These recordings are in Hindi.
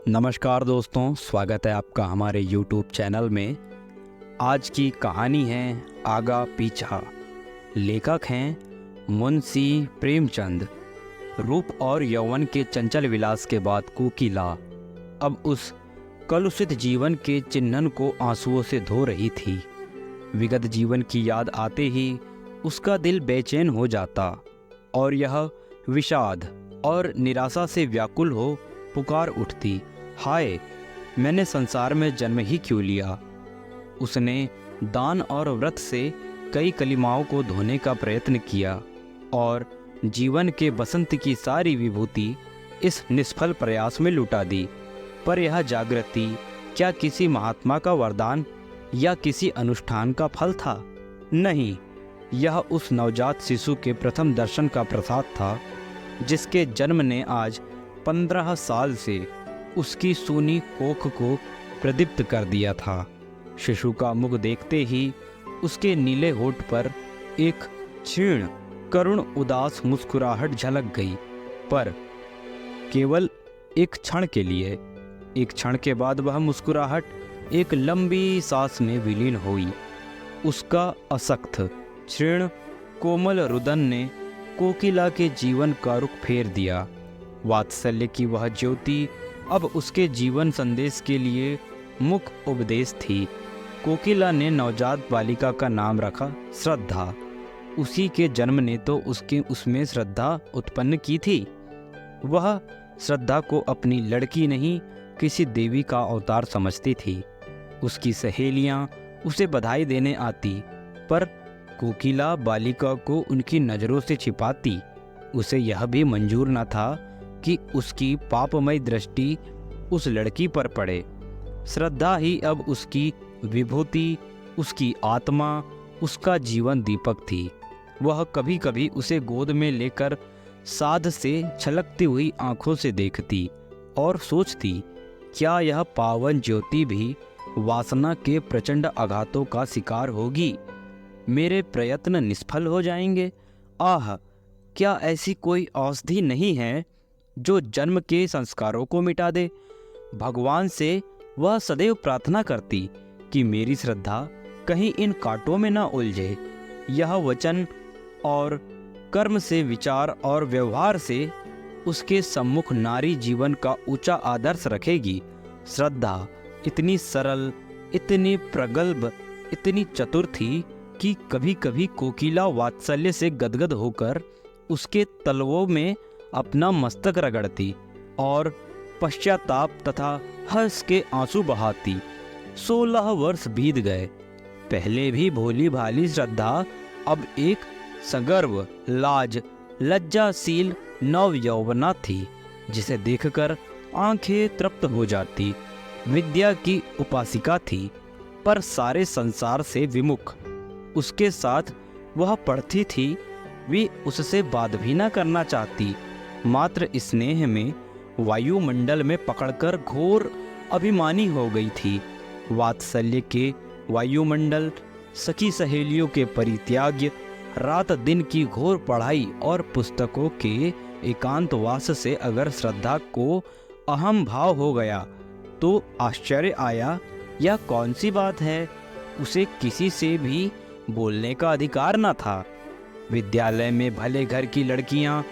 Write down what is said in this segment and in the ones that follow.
नमस्कार दोस्तों, स्वागत है आपका हमारे YouTube चैनल में। आज की कहानी है आगा पीछा। लेखक हैं मुंशी प्रेमचंद। रूप और यौवन के चंचल विलास के बाद कोकिला अब उस कलुषित जीवन के चिन्हन को आंसुओं से धो रही थी। विगत जीवन की याद आते ही उसका दिल बेचैन हो जाता और यह विषाद और निराशा से व्याकुल हो पुकार उठती, हाय, मैंने संसार में जन्म ही क्यों लिया। उसने दान और व्रत से कई कलिमाओं को धोने का प्रयत्न किया और जीवन के बसंत की सारी विभूति इस निष्फल प्रयास में लुटा दी। पर यह जागृति क्या किसी महात्मा का वरदान या किसी अनुष्ठान का फल था? नहीं, यह उस नवजात शिशु के प्रथम दर्शन का प्रसाद था, जिसके जन्म ने आज 15 साल से उसकी सूनी कोख को प्रदीप्त कर दिया था। शिशु का मुख देखते ही उसके नीले होठ पर एक क्षीण करुण उदास मुस्कुराहट झलक गई, पर केवल एक क्षण के लिए। एक क्षण के बाद वह मुस्कुराहट एक लंबी सांस में विलीन हुई। उसका असख्त क्षीण कोमल रुदन ने कोकिला के जीवन का रुख फेर दिया। वात्सल्य की वह ज्योति अब उसके जीवन संदेश के लिए मुख उपदेश थी। कोकिला ने नवजात बालिका का नाम रखा श्रद्धा। उसी के जन्म ने तो उसमें श्रद्धा उत्पन्न की थी। वह श्रद्धा को अपनी लड़की नहीं, किसी देवी का अवतार समझती थी। उसकी सहेलियां उसे बधाई देने आती, पर कोकिला बालिका को उनकी नज़रों से छिपाती। उसे यह भी मंजूर न था कि उसकी पापमय दृष्टि उस लड़की पर पड़े। श्रद्धा ही अब उसकी विभूति, उसकी आत्मा, उसका जीवन दीपक थी। वह कभी कभी उसे गोद में लेकर साध से छलकती हुई आंखों से देखती और सोचती, क्या यह पावन ज्योति भी वासना के प्रचंड आघातों का शिकार होगी? मेरे प्रयत्न निष्फल हो जाएंगे। आह, क्या ऐसी कोई औषधि नहीं है जो जन्म के संस्कारों को मिटा दे? भगवान से वह सदैव प्रार्थना करती कि मेरी श्रद्धा कहीं इन कांटों में न उलझे। यह वचन और कर्म से, विचार और व्यवहार से उसके सम्मुख नारी जीवन का ऊंचा आदर्श रखेगी। श्रद्धा इतनी सरल, इतनी प्रगल्भ, इतनी चतुर थी कि कभी कभी कोकिला वात्सल्य से गदगद होकर उसके तलवों में अपना मस्तक रगड़ती और पश्चाताप तथा हर्ष के आंसू बहाती। 16 वर्ष बीत गए। पहले भी भोली भाली श्रद्धा अब एक सगर्व, लाज, लज्जाशील नव यौवना थी, जिसे देखकर आंखें तृप्त हो जाती। विद्या की उपासिका थी, पर सारे संसार से विमुख। उसके साथ वह पढ़ती थी, वे उससे बात भी न करना चाहती। मात्र स्नेह में वायुमंडल में पकड़कर घोर अभिमानी हो गई थी। वात्सल्य के वायुमंडल, सखी सहेलियों के परित्याग, रात दिन की घोर पढ़ाई और पुस्तकों के एकांतवास से अगर श्रद्धा को अहम भाव हो गया तो आश्चर्य आया। यह कौन सी बात है? उसे किसी से भी बोलने का अधिकार न था। विद्यालय में भले घर की लड़कियां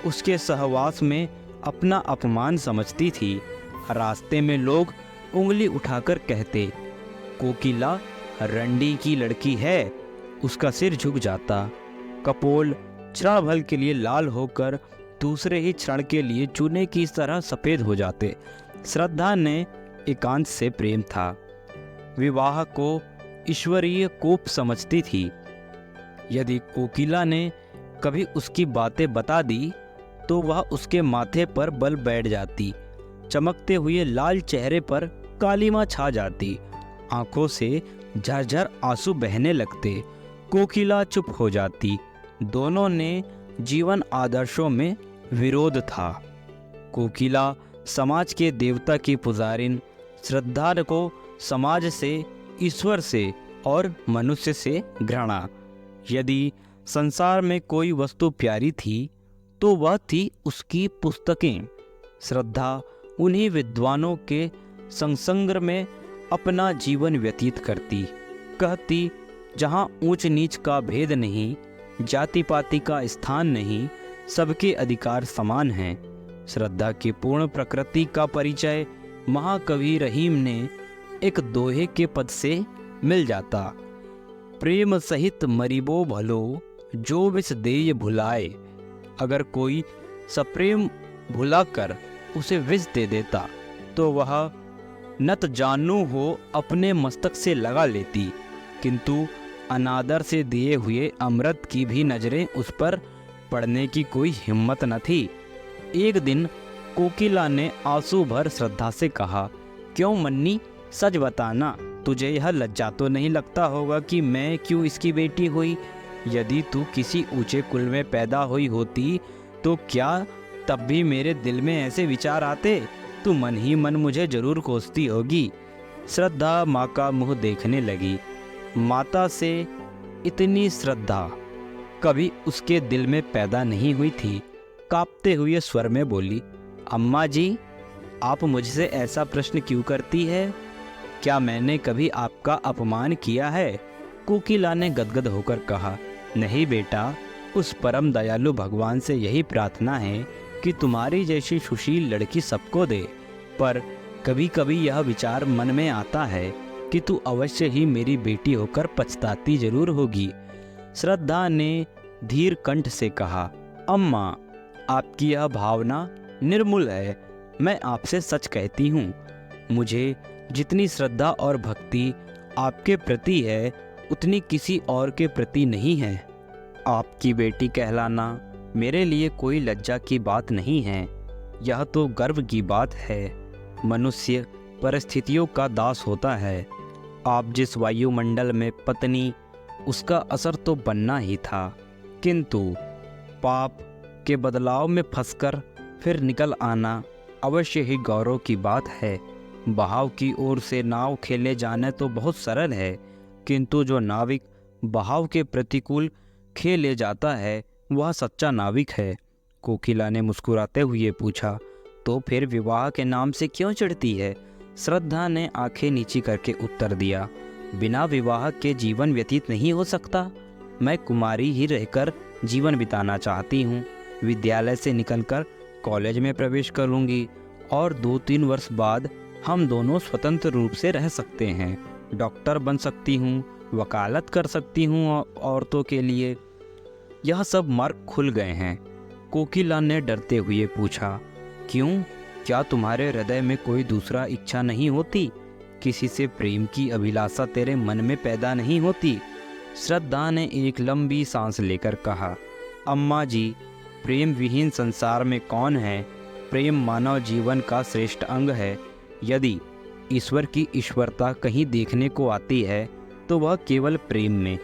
उसके सहवास में अपना अपमान समझती थी। रास्ते में लोग उंगली उठाकर कहते, कोकिला रंडी की लड़की है। उसका सिर झुक जाता। कपोल क्षण भर के लिए लाल होकर दूसरे ही क्षण के लिए चूने की तरह सफ़ेद हो जाते। श्रद्धा ने एकांत से प्रेम था। विवाह को ईश्वरीय कोप समझती थी। यदि कोकिला ने कभी उसकी बातें बता दी तो वह उसके माथे पर बल बैठ जाती। चमकते हुए लाल चेहरे पर कालीमा छा जाती। आंखों से झरझर आंसू बहने लगते। कोकिला चुप हो जाती। दोनों ने जीवन आदर्शों में विरोध था। कोकिला समाज के देवता की पुजारिन, श्रद्धा को समाज से, ईश्वर से और मनुष्य से घृणा। यदि संसार में कोई वस्तु प्यारी थी तो वह थी उसकी पुस्तकें। श्रद्धा उन्हीं विद्वानों के संसंग में अपना जीवन व्यतीत करती। कहती, जहाँ ऊंच नीच का भेद नहीं, जाति पाति का स्थान नहीं, सबके अधिकार समान हैं। श्रद्धा की पूर्ण प्रकृति का परिचय महाकवि रहीम ने एक दोहे के पद से मिल जाता। प्रेम सहित मरीबो भलो, जो विष देय भुलाए। अगर कोई सप्रेम भुलाकर उसे विष दे देता तो वह नत जानू हो अपने मस्तक से लगा लेती, किंतु अनादर से दिए हुए अमृत की भी नजरें उस पर पड़ने की कोई हिम्मत न थी। एक दिन कोकिला ने आंसू भर श्रद्धा से कहा, क्यों मन्नी, सच बताना, तुझे यह लज्जा तो नहीं लगता होगा कि मैं क्यों इसकी बेटी हुई? यदि तू किसी ऊंचे कुल में पैदा हुई होती तो क्या तब भी मेरे दिल में ऐसे विचार आते? तू मन ही मन मुझे जरूर कोसती होगी। श्रद्धा माँ का मुँह देखने लगी। माता से इतनी श्रद्धा कभी उसके दिल में पैदा नहीं हुई थी। कांपते हुए स्वर में बोली, अम्मा जी, आप मुझसे ऐसा प्रश्न क्यों करती है? क्या मैंने कभी आपका अपमान किया है? कोकिला ने गदगद होकर कहा, नहीं बेटा, उस परम दयालु भगवान से यही प्रार्थना है कि तुम्हारी जैसी सुशील लड़की सबको दे। पर कभी कभी यह विचार मन में आता है कि तू अवश्य ही मेरी बेटी होकर पछताती जरूर होगी। श्रद्धा ने धीर कंठ से कहा, अम्मा, आपकी यह भावना निर्मूल है। मैं आपसे सच कहती हूँ, मुझे जितनी श्रद्धा और भक्ति आपके प्रति है उतनी किसी और के प्रति नहीं है। आपकी बेटी कहलाना मेरे लिए कोई लज्जा की बात नहीं है, यह तो गर्व की बात है। मनुष्य परिस्थितियों का दास होता है। आप जिस वायुमंडल में पत्नी, उसका असर तो बनना ही था, किंतु पाप के बदलाव में फंसकर फिर निकल आना अवश्य ही गौरव की बात है। बहाव की ओर से नाव खेले जाने तो बहुत सरल है, किंतु जो नाविक बहाव के प्रतिकूल खेले जाता है वह सच्चा नाविक है। कोकिला ने मुस्कुराते हुए पूछा, तो फिर विवाह के नाम से क्यों चिढ़ती है? श्रद्धा ने आंखें नीची करके उत्तर दिया, बिना विवाह के जीवन व्यतीत नहीं हो सकता। मैं कुमारी ही रहकर जीवन बिताना चाहती हूँ। विद्यालय से निकलकर कॉलेज में प्रवेश करूँगी और 2-3 वर्ष बाद हम दोनों स्वतंत्र रूप से रह सकते हैं। डॉक्टर बन सकती हूँ, वकालत कर सकती हूँ औरतों के लिए। यह सब मार्ग खुल गए हैं। कोकिला ने डरते हुए पूछा, क्यों? क्या तुम्हारे हृदय में कोई दूसरा इच्छा नहीं होती? किसी से प्रेम की अभिलाषा तेरे मन में पैदा नहीं होती? श्रद्धा ने एक लंबी सांस लेकर कहा, अम्मा जी, प्रेम विहीन संसार में कौन है? प्रेम मानव जीवन का श्रेष्ठ अंग है। यदि ईश्वर की ईश्वरता कहीं देखने को आती है तो वह केवल प्रेम में।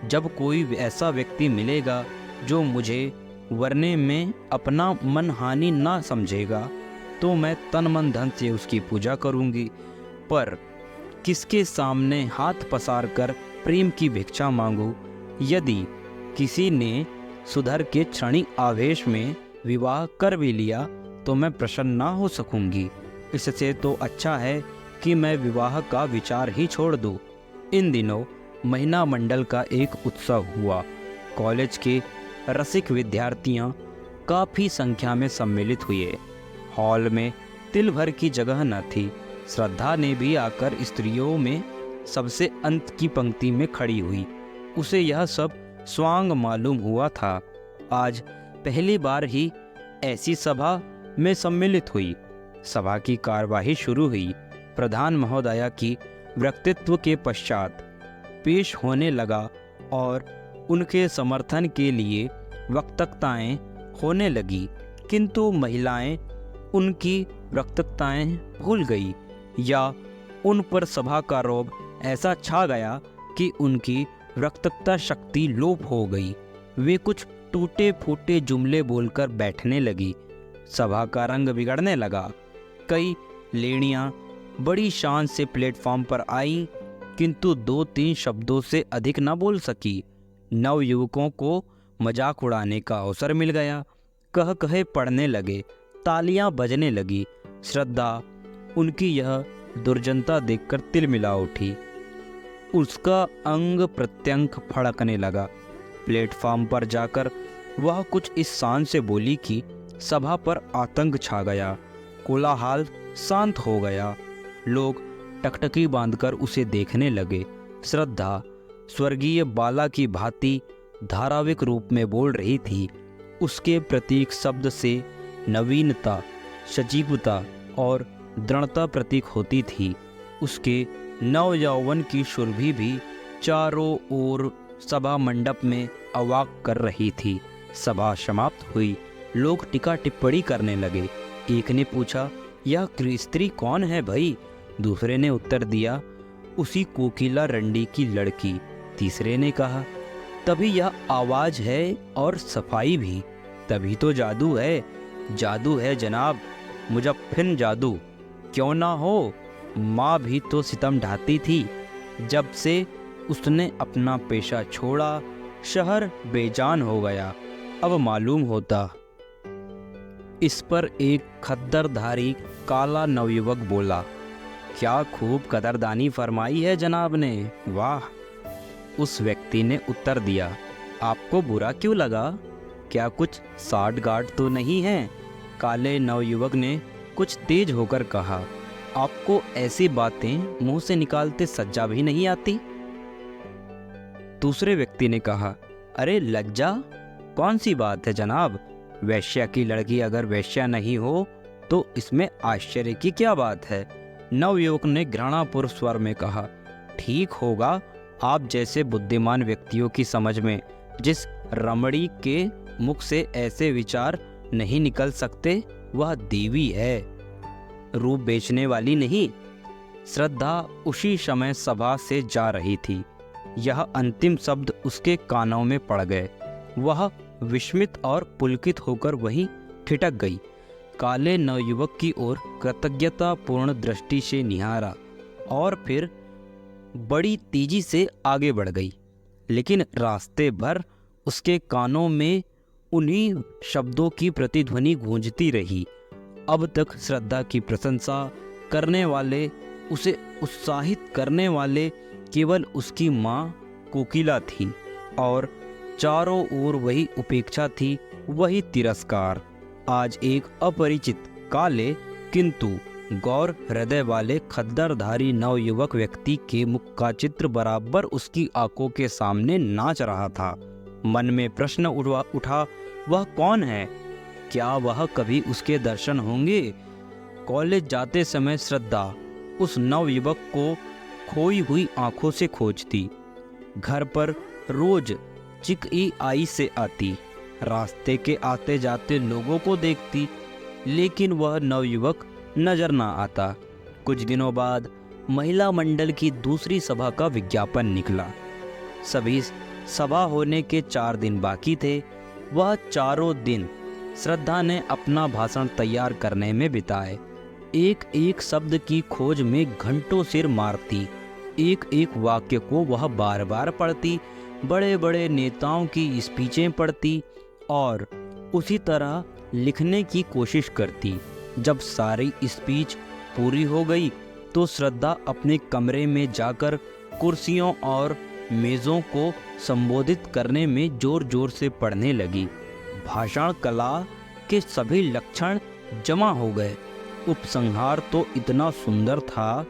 जब कोई ऐसा व्यक्ति मिलेगा जो मुझे वरने में अपना मन हानि ना समझेगा तो मैं तन मन धन से उसकी पूजा करूंगी। पर किसके सामने हाथ पसार कर प्रेम की भिक्षा मांगूं? यदि किसी ने सुधर के क्षणिक आवेश में विवाह कर भी लिया तो मैं प्रसन्न ना हो सकूंगी। इससे तो अच्छा है कि मैं विवाह का विचार ही छोड़ दूं। इन दिनों महिला मंडल का एक उत्सव हुआ। कॉलेज के रसिक विद्यार्थियां काफ़ी संख्या में सम्मिलित हुए। हॉल में तिल भर की जगह न थी। श्रद्धा ने भी आकर स्त्रियों में सबसे अंत की पंक्ति में खड़ी हुई। उसे यह सब स्वांग मालूम हुआ था। आज पहली बार ही ऐसी सभा में सम्मिलित हुई। सभा की कार्यवाही शुरू हुई। प्रधान महोदया की वक्तृत्व के पश्चात पेश होने लगा और उनके समर्थन के लिए वक्तव्यताएं होने लगी, किंतु महिलाएं उनकी वक्तव्यताएं भूल गई या उन पर सभा का रौब ऐसा छा गया कि उनकी वक्तव्यता शक्ति लोप हो गई। वे कुछ टूटे फूटे जुमले बोलकर बैठने लगी। सभा का रंग बिगड़ने लगा। कई लेड़ियां बड़ी शान से प्लेटफॉर्म पर आईं, किंतु 2-3 शब्दों से अधिक न बोल सकी। नवयुवकों को मजाक उड़ाने का अवसर मिल गया। कह कहे पड़ने लगे, तालियां बजने लगी। श्रद्धा उनकी यह दुर्जनता देखकर तिलमिला उठी। उसका अंग प्रत्यंग फड़कने लगा। प्लेटफॉर्म पर जाकर वह कुछ इस शान से बोली कि सभा पर आतंक छा गया। कोलाहल शांत हो गया। लोग टकटकी बांधकर उसे देखने लगे। श्रद्धा स्वर्गीय बाला की भांति धाराविक रूप में बोल रही थी। उसके प्रतीक शब्द से नवीनता, सजीवता और दृढ़ता प्रतीक होती थी। उसके नव यौवन की सुरभि भी चारों ओर सभा मंडप में अवाक कर रही थी। सभा समाप्त हुई। लोग टीका टिप्पणी करने लगे। एक ने पूछा, यह स्त्री कौन है भाई? दूसरे ने उत्तर दिया, उसी कोकिला रंडी की लड़की। तीसरे ने कहा, तभी यह आवाज है और सफाई भी, तभी तो जादू है। जादू है जनाब, मुजफ्फिन जादू। क्यों ना हो, माँ भी तो सितम ढाती थी। जब से उसने अपना पेशा छोड़ा, शहर बेजान हो गया। अब मालूम होता। इस पर एक खद्दरधारी काला नवयुवक बोला, क्या खूब कदरदानी फरमाई है जनाब ने, वाह। उस व्यक्ति ने उत्तर दिया, आपको बुरा क्यों लगा? क्या कुछ साठ गांठ तो नहीं है? काले नवयुवक ने कुछ तेज होकर कहा, आपको ऐसी बातें मुंह से निकालते सज्जा भी नहीं आती? दूसरे व्यक्ति ने कहा, अरे लज्जा कौन सी बात है जनाब? वैश्या की लड़की अगर वैश्या नहीं हो तो इसमें आश्चर्य की क्या बात है? नवयुवक ने घृणापूर्ण स्वर में कहा, ठीक होगा, आप जैसे बुद्धिमान व्यक्तियों की समझ में जिस रमणी के मुख से ऐसे विचार नहीं निकल सकते, वह देवी है, रूप बेचने वाली नहीं। श्रद्धा उसी समय सभा से जा रही थी। यह अंतिम शब्द उसके कानों में पड़ गए। वह विस्मित और पुलकित होकर वहीं ठिठक गई। काले नवयुवक की ओर कृतज्ञतापूर्ण दृष्टि से निहारा और फिर बड़ी तेजी से आगे बढ़ गई। लेकिन रास्ते भर उसके कानों में उन्हीं शब्दों की प्रतिध्वनि गूंजती रही। अब तक श्रद्धा की प्रशंसा करने वाले, उसे उत्साहित करने वाले केवल उसकी माँ कोकिला थी और चारों ओर वही उपेक्षा थी, वही तिरस्कार। आज एक अपरिचित काले किंतु गौर हृदय वाले खद्दरधारी नवयुवक व्यक्ति के मुख का चित्र बराबर उसकी आंखों के सामने नाच रहा था। मन में प्रश्न उठा, वह कौन है? क्या वह कभी उसके दर्शन होंगे? कॉलेज जाते समय श्रद्धा उस नवयुवक को खोई हुई आंखों से खोजती। घर पर रोज चिकई आई से आती, रास्ते के आते जाते लोगों को देखती, लेकिन वह नवयुवक नजर ना आता। कुछ दिनों बाद महिला मंडल की दूसरी सभा का विज्ञापन निकला। सभी सभा होने के 4 दिन बाकी थे। वह चारों दिन श्रद्धा ने अपना भाषण तैयार करने में बिताए। एक एक शब्द की खोज में घंटों सिर मारती। एक एक वाक्य को वह बार बार पढ़ती, बड़े बड़े नेताओं की स्पीचें पढ़ती और उसी तरह लिखने की कोशिश करती। जब सारी स्पीच पूरी हो गई तो श्रद्धा अपने कमरे में जाकर कुर्सियों और मेज़ों को संबोधित करने में जोर जोर से पढ़ने लगी। भाषण कला के सभी लक्षण जमा हो गए। उपसंहार तो इतना सुंदर था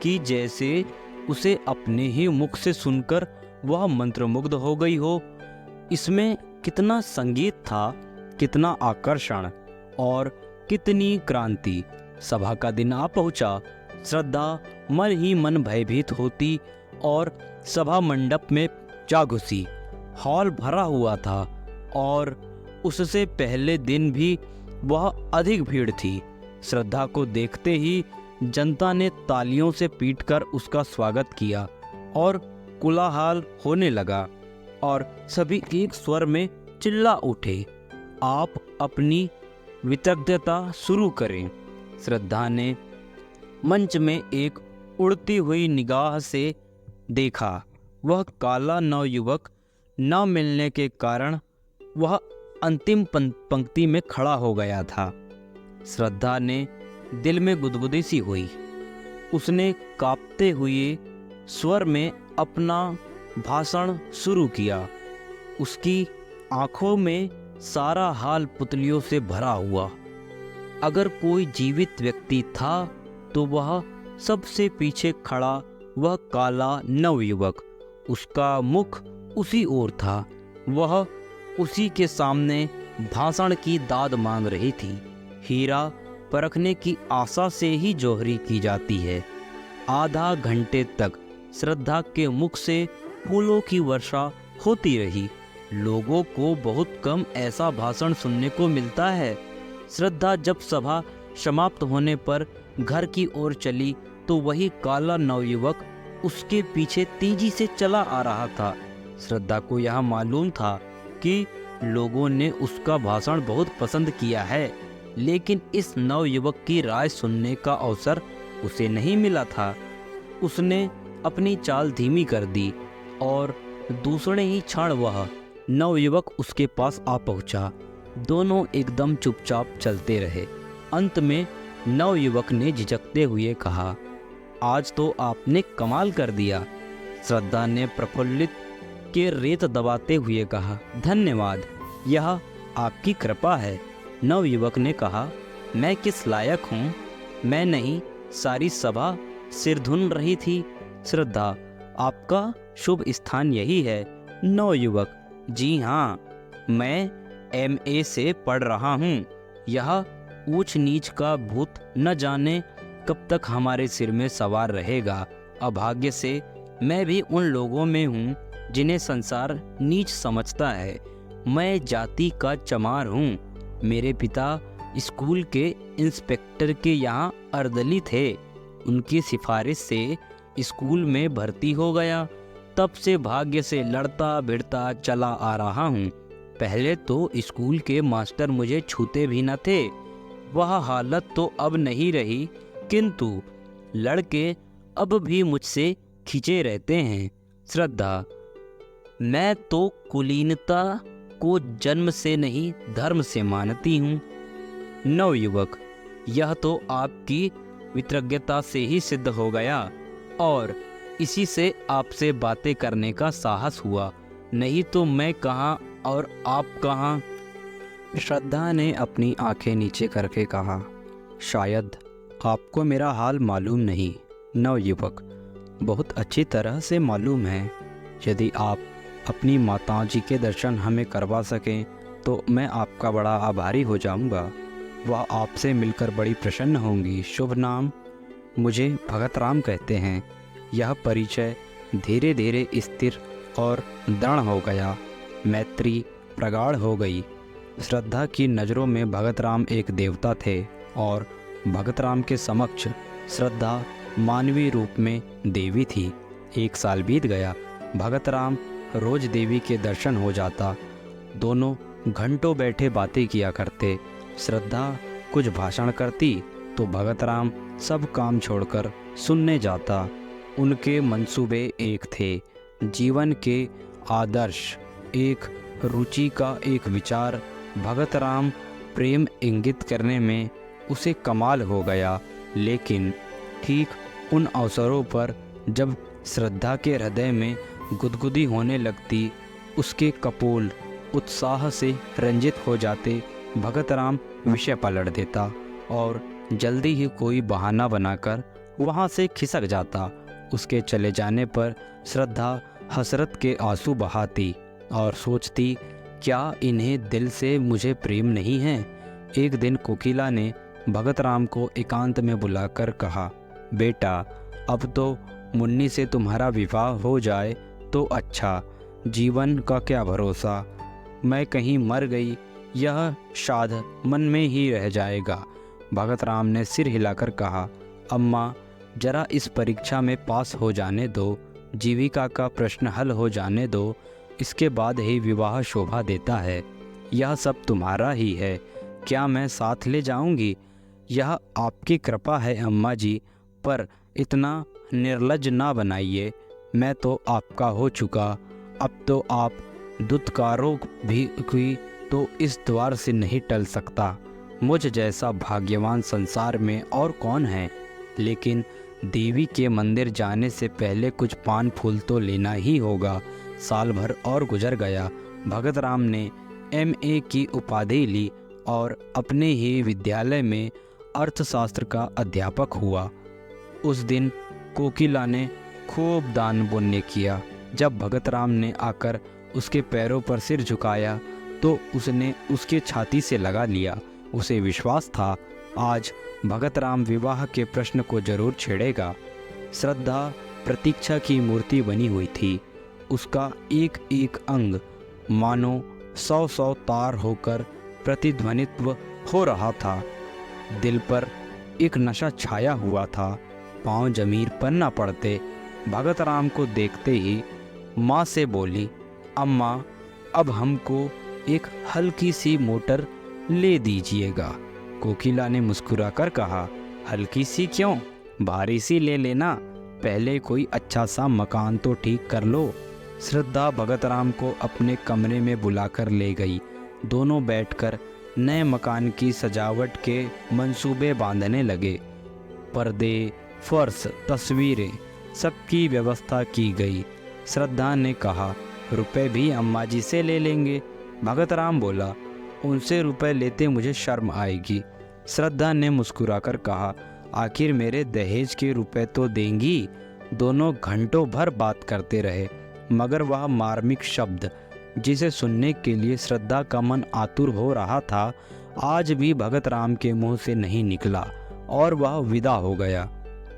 कि जैसे उसे अपने ही मुख से सुनकर वह मंत्रमुग्ध हो गई हो। इसमें कितना संगीत था, कितना आकर्षण और कितनी क्रांति। सभा का दिन आ पहुंचा। श्रद्धा मन ही मन भयभीत होती और सभा मंडप में जा घुसी। हॉल भरा हुआ था और उससे पहले दिन भी वह अधिक भीड़ थी। श्रद्धा को देखते ही जनता ने तालियों से पीटकर उसका स्वागत किया और कोलाहल होने लगा और सभी एक स्वर में चिल्ला उठे, आप अपनी वितज्ञता शुरू करें। श्रद्धा ने मंच में एक उड़ती हुई निगाह से देखा। वह काला नवयुवक न मिलने के कारण वह अंतिम पंक्ति में खड़ा हो गया था। श्रद्धा ने दिल में गुदगुदी सी हुई। उसने कांपते हुए स्वर में अपना भाषण शुरू किया। उसकी आंखों में सारा हाल पुतलियों से भरा हुआ। अगर कोई जीवित व्यक्ति था तो वह सबसे पीछे खड़ा वह काला नवयुवक। उसका मुख उसी ओर था। वह उसी के सामने भाषण की दाद मांग रही थी। हीरा परखने की आशा से ही जोहरी की जाती है। आधा घंटे तक श्रद्धा के मुख से फूलों की वर्षा होती रही। लोगों को बहुत कम ऐसा भाषण सुनने को मिलता है। श्रद्धा जब सभा समाप्त होने पर घर की ओर चली तो वही काला नवयुवक उसके पीछे तेजी से चला आ रहा था। श्रद्धा को यह मालूम था कि लोगों ने उसका भाषण बहुत पसंद किया है, लेकिन इस नवयुवक की राय सुनने का अवसर उसे नहीं मिला था। उसने अपनी चाल धीमी कर दी और दूसरे ही क्षण वह नवयुवक उसके पास आ पहुंचा। दोनों एकदम चुपचाप चलते रहे। अंत में नवयुवक ने झिझकते हुए कहा, आज तो आपने कमाल कर दिया। श्रद्धा ने प्रफुल्लित के रेत दबाते हुए कहा, धन्यवाद, यह आपकी कृपा है। नवयुवक ने कहा, मैं किस लायक हूँ? मैं नहीं, सारी सभा सिर धुन रही थी। श्रद्धा, आपका शुभ स्थान यही है। नवयुवक, जी हाँ, मैं MA से पढ़ रहा हूँ। यह ऊंच नीच का भूत न जाने कब तक हमारे सिर में सवार रहेगा। अभाग्य से मैं भी उन लोगों में हूँ जिन्हें संसार नीच समझता है। मैं जाति का चमार हूँ। मेरे पिता स्कूल के इंस्पेक्टर के यहाँ अर्दली थे। उनकी सिफारिश से स्कूल में भर्ती हो गया। तब से भाग्य से लड़ता भिड़ता चला आ रहा हूँ। पहले तो स्कूल के मास्टर मुझे छूते भी न थे। वह हालत तो अब नहीं रही, किंतु लड़के अब भी मुझसे खिंचे रहते हैं। श्रद्धा, मैं तो कुलीनता को जन्म से नहीं धर्म से मानती हूँ। नवयुवक, यह तो आपकी वितृज्ञता से ही सिद्ध हो गया और इसी से आपसे बातें करने का साहस हुआ, नहीं तो मैं कहाँ और आप कहाँ। श्रद्धा ने अपनी आंखें नीचे करके कहा, शायद आपको मेरा हाल मालूम नहीं। नवयुवक, बहुत अच्छी तरह से मालूम है। यदि आप अपनी माताजी के दर्शन हमें करवा सकें तो मैं आपका बड़ा आभारी हो जाऊंगा। वह आपसे मिलकर बड़ी प्रसन्न होंगी। शुभ नाम? मुझे भगत राम कहते हैं। यह परिचय धीरे धीरे स्थिर और दृढ़ हो गया। मैत्री प्रगाढ़ हो गई। श्रद्धा की नज़रों में भगत राम एक देवता थे और भगत राम के समक्ष श्रद्धा मानवीय रूप में देवी थी। 1 साल बीत गया। भगत राम रोज देवी के दर्शन हो जाता। दोनों घंटों बैठे बातें किया करते। श्रद्धा कुछ भाषण करती तो भगत राम सब काम छोड़कर सुनने जाता। उनके मंसूबे एक थे, जीवन के आदर्श, एक रुचि का एक विचार। भगत राम प्रेम इंगित करने में उसे कमाल हो गया, लेकिन ठीक उन अवसरों पर जब श्रद्धा के हृदय में गुदगुदी होने लगती, उसके कपोल उत्साह से रंजित हो जाते। भगत राम विषय पलट देता और जल्दी ही कोई बहाना बनाकर वहाँ से खिसक जाता। उसके चले जाने पर श्रद्धा हसरत के आंसू बहाती और सोचती, क्या इन्हें दिल से मुझे प्रेम नहीं है। एक दिन कोकिला ने भगत राम को एकांत में बुलाकर कहा, बेटा, अब तो मुन्नी से तुम्हारा विवाह हो जाए तो अच्छा, जीवन का क्या भरोसा। मैं कहीं मर गई, यह शाद मन में ही रह जाएगा। भगत राम ने सिर हिलाकर कहा, अम्मा, जरा इस परीक्षा में पास हो जाने दो, जीविका का प्रश्न हल हो जाने दो, इसके बाद ही विवाह शोभा देता है। यह सब तुम्हारा ही है, क्या मैं साथ ले जाऊंगी? यह आपकी कृपा है अम्मा जी, पर इतना निर्लज ना बनाइए। मैं तो आपका हो चुका, अब तो आप दुत्कारों भी तो इस द्वार से नहीं टल सकता। मुझ जैसा भाग्यवान संसार में और कौन है। लेकिन देवी के मंदिर जाने से पहले कुछ पान फूल तो लेना ही होगा। साल भर और गुजर गया। भगत राम ने MA की उपाधि ली और अपने ही विद्यालय में अर्थशास्त्र का अध्यापक हुआ। उस दिन कोकिला ने खूब दान पुण्य किया। जब भगत राम ने आकर उसके पैरों पर सिर झुकाया तो उसने उसके छाती से लगा लिया। उसे विश्वास था आज भगत राम विवाह के प्रश्न को जरूर छेड़ेगा। श्रद्धा प्रतीक्षा की मूर्ति बनी हुई थी। उसका एक एक अंग मानो 100-100 तार होकर प्रतिध्वनित्व हो रहा था। दिल पर एक नशा छाया हुआ था। पांव जमीन पर न पड़ते। भगत राम को देखते ही माँ से बोली, अम्मा अब हमको एक हल्की सी मोटर ले दीजिएगा। कोकिला ने मुस्कुराकर कहा, हल्की सी क्यों, भारी सी ले लेना। पहले कोई अच्छा सा मकान तो ठीक कर लो। श्रद्धा भगत राम को अपने कमरे में बुलाकर ले गई। दोनों बैठकर नए मकान की सजावट के मंसूबे बांधने लगे। पर्दे, फर्श, तस्वीरें, सबकी व्यवस्था की गई। श्रद्धा ने कहा, रुपए भी अम्मा जी से ले लेंगे। भगत राम बोला, उनसे रुपए लेते मुझे शर्म आएगी। श्रद्धा ने मुस्कुराकर कहा, आखिर मेरे दहेज के रुपए तो देंगी। दोनों घंटों भर बात करते रहे, मगर वह मार्मिक शब्द जिसे सुनने के लिए श्रद्धा का मन आतुर हो रहा था, आज भी भगत राम के मुंह से नहीं निकला और वह विदा हो गया।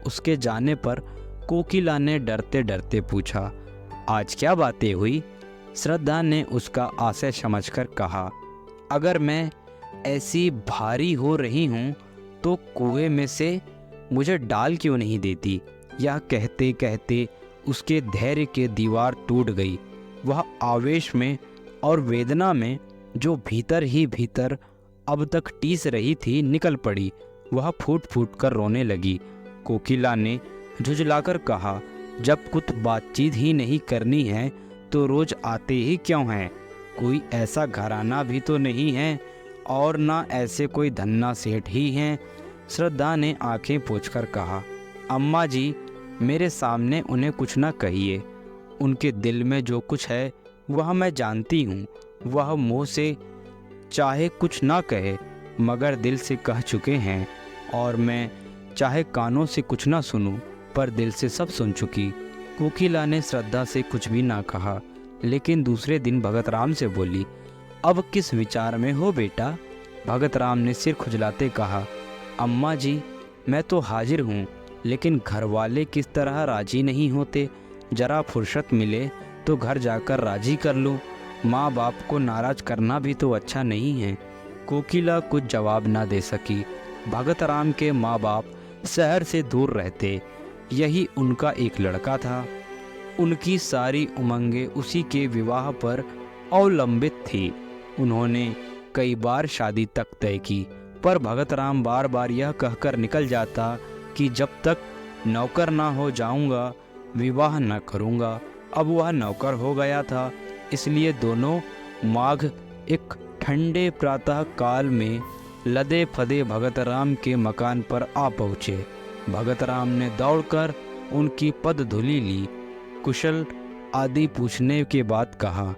उसके जाने पर कोकिला ने डरते डरते पूछा, आज क्या बातें हुई? श्रद्धा ने उसका आशय समझकर कहा, अगर मैं ऐसी भारी हो रही हूँ तो कुएं में से मुझे डाल क्यों नहीं देती? यह कहते कहते उसके धैर्य की दीवार टूट गई। वह आवेश में और वेदना में जो भीतर ही भीतर अब तक टीस रही थी निकल पड़ी। वह फूट फूट कर रोने लगी। कोकिला ने झुझलाकर कहा, जब कुछ बातचीत ही नहीं करनी है तो रोज आते ही क्यों हैं? कोई ऐसा घराना भी तो नहीं है और ना ऐसे कोई धन्ना सेठ ही हैं। श्रद्धा ने आंखें पोंछकर कहा, अम्मा जी मेरे सामने उन्हें कुछ ना कहिए। उनके दिल में जो कुछ है वह मैं जानती हूँ। वह मुँह से चाहे कुछ ना कहे मगर दिल से कह चुके हैं, और मैं चाहे कानों से कुछ ना सुनूं पर दिल से सब सुन चुकी। कोकिला ने श्रद्धा से कुछ भी ना कहा, लेकिन दूसरे दिन भगत राम से बोली, अब किस विचार में हो बेटा? भगत राम ने सिर खुजलाते कहा, अम्मा जी मैं तो हाजिर हूँ, लेकिन घर वाले किस तरह राजी नहीं होते। जरा फुर्सत मिले तो घर जाकर राजी कर लूँ। माँ बाप को नाराज करना भी तो अच्छा नहीं है। कोकिला कुछ जवाब ना दे सकी। भगत राम के माँ बाप शहर से दूर रहते। यही उनका एक लड़का था। उनकी सारी उमंगें उसी के विवाह पर अवलंबित थी। उन्होंने कई बार शादी तक तय की, पर भगत राम बार बार यह कहकर निकल जाता कि जब तक नौकर ना हो जाऊंगा विवाह न करूंगा। अब वह नौकर हो गया था, इसलिए दोनों माघ एक ठंडे प्रातः काल में लदे फदे भगत राम के मकान पर आ पहुँचे। भगत राम ने दौड़कर उनकी पदधूलि ली। कुशल आदि पूछने के बाद कहा,